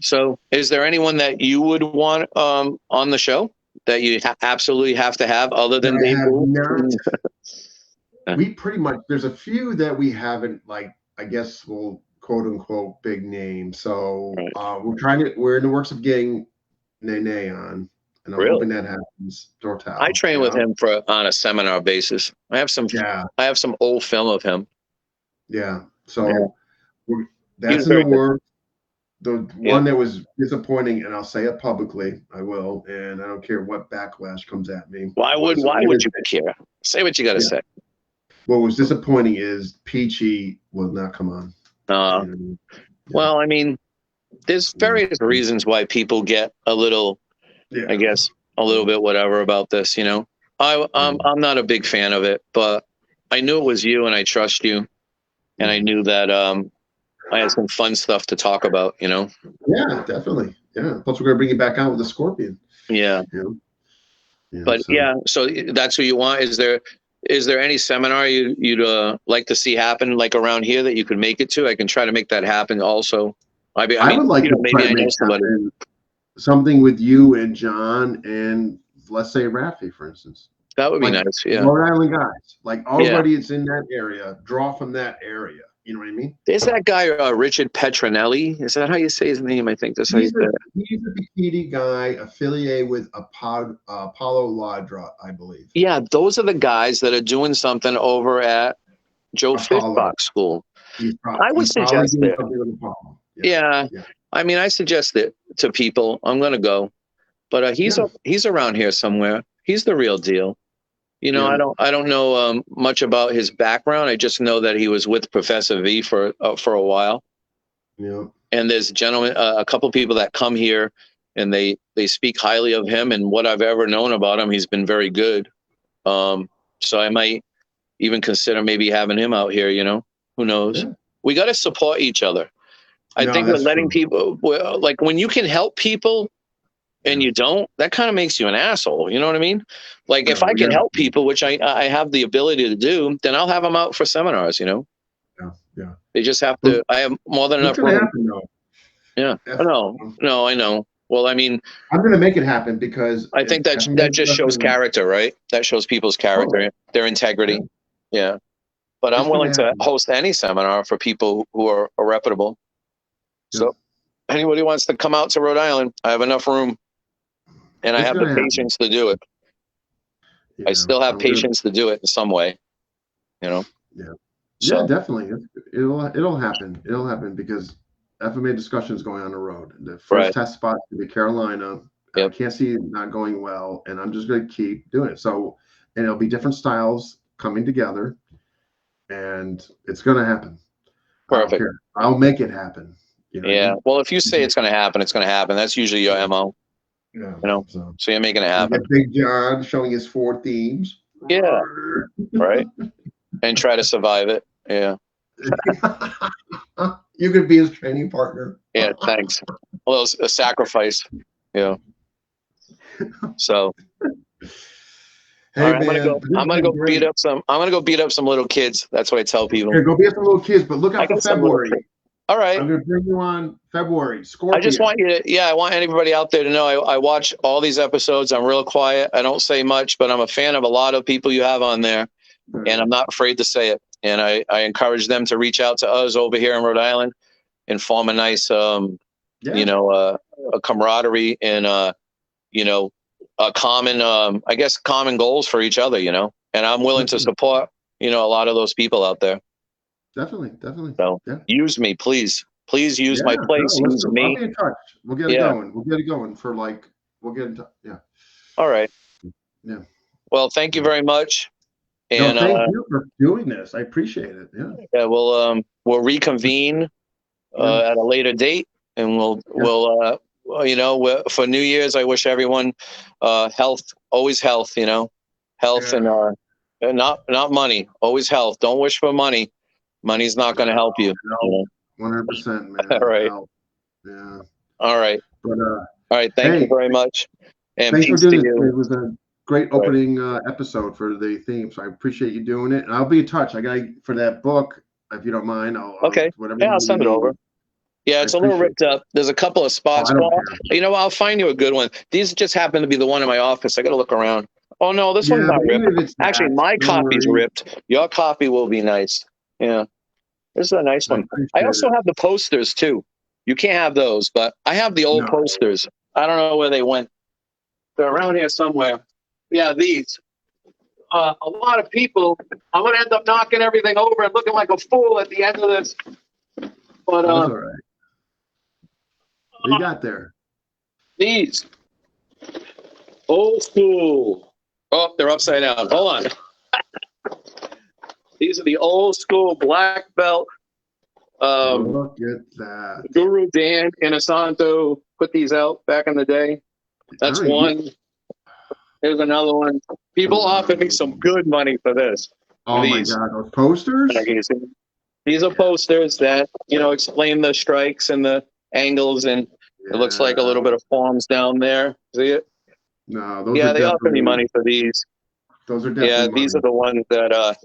So, is there anyone that you would want on the show that you absolutely have to have other than Dave? We pretty much, there's a few that we haven't, like, I guess we'll quote unquote big name. So we're in the works of getting Nene on, and I'm hoping that happens. Dortal. I train with him on a seminar basis. I have some old film of him. Yeah. So that's in the works. The one that was disappointing, and I'll say it publicly, I will, and I don't care what backlash comes at me. Why would you care? Say what you got to say. What was disappointing is Peachy will not come on. Well, I mean, there's various reasons why people get a little, I guess, a little bit whatever about this. I'm not a big fan of it, but I knew it was you, and I trust you, and I knew that I had some fun stuff to talk about, Yeah, definitely. Yeah. Plus, we're going to bring you back out with the Scorpion. Yeah. So that's who you want. Is there any seminar you'd like to see happen, like around here, that you could make it to? I can try to make that happen also. I would like to maybe I know somebody. Something with you and John and, let's say, Rafi, for instance. That would be nice. Yeah. Rhode Island guys. Like, already it's in that area. Draw from that area. You know what I mean? There's that guy, Richard Petronelli. Is that how you say his name? I think that's how you say it. He's a bikini guy affiliated with Apollo Ladra, I believe. Yeah, those are the guys that are doing something over at Joe Fishbach School. I would suggest it. Yeah. I mean, I suggest it to people. I'm going to go. But he's around here somewhere. He's the real deal. I don't know much about his background. I just know that he was with Professor V for a while. Yeah. And there's a couple people that come here, and they speak highly of him. And what I've ever known about him, he's been very good. So I might even consider maybe having him out here. Who knows? Yeah. We got to support each other. I think we're letting people, like, when you can help people and you don't, that kind of makes you an asshole. You know what I mean? Like, if I can help people, which I have the ability to do, then I'll have them out for seminars, Yeah. They just have to, I have more than enough room. Yeah. No, I know. Well, I mean, I'm going to make it happen because I think that just shows character, right? That shows people's character, their integrity. Yeah. But I'm willing to host any seminar for people who are reputable. So anybody wants to come out to Rhode Island, I have enough room, and I have the patience to do it. I still have patience to do it in some way, Yeah. So, definitely. It'll happen. It'll happen because FMA discussions going on the road. The first test spot to be Carolina. I can't see it not going well, and I'm just going to keep doing it. So, and it'll be different styles coming together, and it's going to happen. Perfect. I'll make it happen. Well, if you say it's going to happen, it's going to happen. That's usually your MO. Yeah. So you're making it happen. Big John showing his 4 themes. Yeah. Right. And try to survive it. Yeah. You could be his training partner. Yeah, thanks. Well, it's a sacrifice. Yeah. So, all Hey right, I'm gonna man, go. this I'm has gonna been go beat great. up some. I'm gonna go beat up some little kids. That's what I tell people. Here, go be with some little kids, but look I out for got some little February. kids. All right. I'm going to bring you on February. I just Scorpio. want you to, yeah, I want anybody out there to know I watch all these episodes. I'm real quiet. I don't say much, but I'm a fan of a lot of people you have on there, and I'm not afraid to say it. And I encourage them to reach out to us over here in Rhode Island and form a nice, a camaraderie and, a common, I guess, common goals for each other, and I'm willing to support, a lot of those people out there. Definitely. So Yeah. use me, please. Please use my place. No, Use me. I'll be in touch. We'll get it going. We'll get it going for we'll get in touch. Yeah. All right. Yeah. Well, thank you very much. And no, thank you for doing this. I appreciate it. Yeah. Yeah, we'll reconvene at a later date, and we'll for New Year's, I wish everyone health, always health, health and not money, always health. Don't wish for money. Money's not going to help you. 100%, man. All right. Yeah. All right. But all right. Thank you very much. And thanks peace for doing to you. It was a great opening episode for the theme, so I appreciate you doing it. And I'll be in touch. I got for that book, if you don't mind. I'll send it over. Yeah, it's a little ripped up. There's a couple of spots. I'll find you a good one. These just happen to be the one in my office. I got to look around. Oh no, this one's not ripped. Actually, my copy's ripped. Your copy will be nice. Yeah, this is a nice one. I also have the posters too. You can't have those, but I have the old posters. I don't know where they went. They're around here somewhere. Yeah, these. A lot of people. I'm gonna end up knocking everything over and looking like a fool at the end of this. But that's all right. What you got there? These old school. Oh, they're upside down. Hold on. These are the old school black belt. Look at that. Guru Dan Inosanto put these out back in the day. That's one. Here's another one. People offered me some good money for this. Oh my God, those posters? These are posters that, explain the strikes and the angles, and it looks like a little bit of forms down there. See it? No, those they offer me money for these. Those are definitely these are the ones that,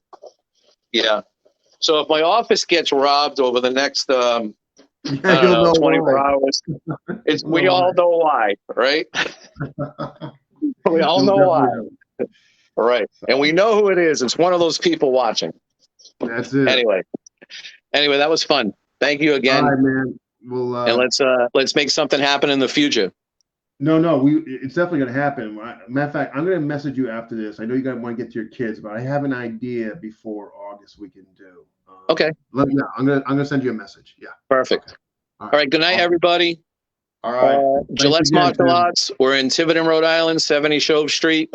So if my office gets robbed over the next, 24 hours, we all know why, right? We all know why. Right. And we know who it is. It's one of those people watching. That's it. Anyway, that was fun. Thank you again. All right, man. Well, and let's make something happen in the future. No, it's definitely going to happen. Matter of fact, I'm going to message you after this. I know you guys want to get to your kids, but I have an idea before August we can do. Okay. I'm gonna send you a message. Yeah. Perfect. Okay. All right. Good night, everybody. All right. Gillette's Martial Arts. We're in Tiverton, Rhode Island, 70 Shove Street.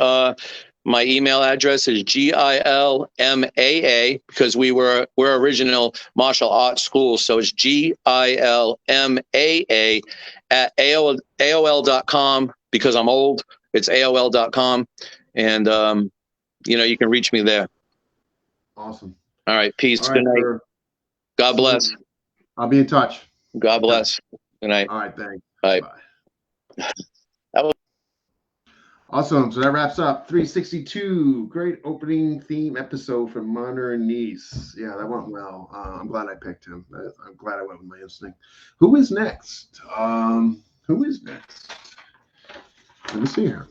My email address is GILMAA because we're original martial arts school. So it's GILMAA at AOL.com because I'm old. It's AOL.com. And, you can reach me there. Awesome. All right. Peace. Good night. Sir. God bless. I'll be in touch. God bless. Good night. All right. Thanks. Bye. That was awesome. So that wraps up 362. Great opening theme episode from Modern Niece. Yeah, that went well. I'm glad I picked him. I'm glad I went with my instinct. Who is next? Let me see here.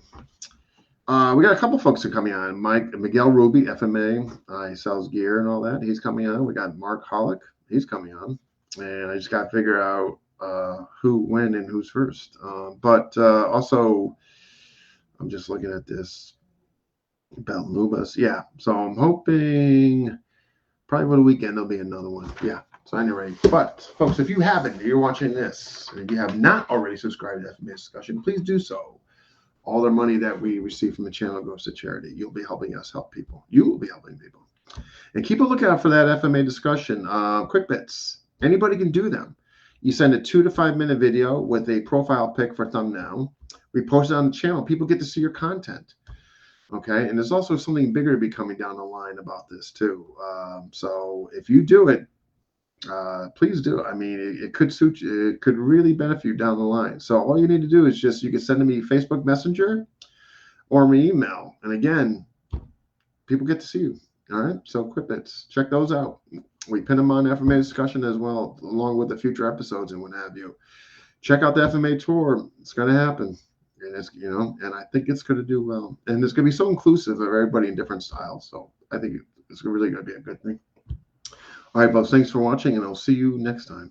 We got a couple folks who are coming on. Miguel Ruby, FMA. He sells gear and all that. He's coming on. We got Mark Hollick. He's coming on. And I just got to figure out who, when, and who's first. But also, I'm just looking at this about Lubas. Yeah. So I'm hoping probably over the weekend there'll be another one. Yeah. So anyway, but folks, if you haven't, you're watching this, and if you have not already subscribed to FMA Discussion, please do so. All the money that we receive from the channel goes to charity. You'll be helping us help people. You will be helping people. And keep a lookout for that FMA discussion. Quick bits. Anybody can do them. You send a 2 to 5 minute video with a profile pic for thumbnail. We post it on the channel. People get to see your content. Okay. And there's also something bigger to be coming down the line about this too. So if you do it, please do. I mean, it could suit you. It could really benefit you down the line. So all you need to do is you can send me Facebook Messenger or me email. And again, people get to see you. All right. So Quick Bits, check those out. We pin them on FMA discussion as well, along with the future episodes and what have you. Check out the FMA tour. It's going to happen. And it's, and I think it's going to do well. And it's going to be so inclusive of everybody in different styles. So I think it's really going to be a good thing. All right, folks, thanks for watching, and I'll see you next time.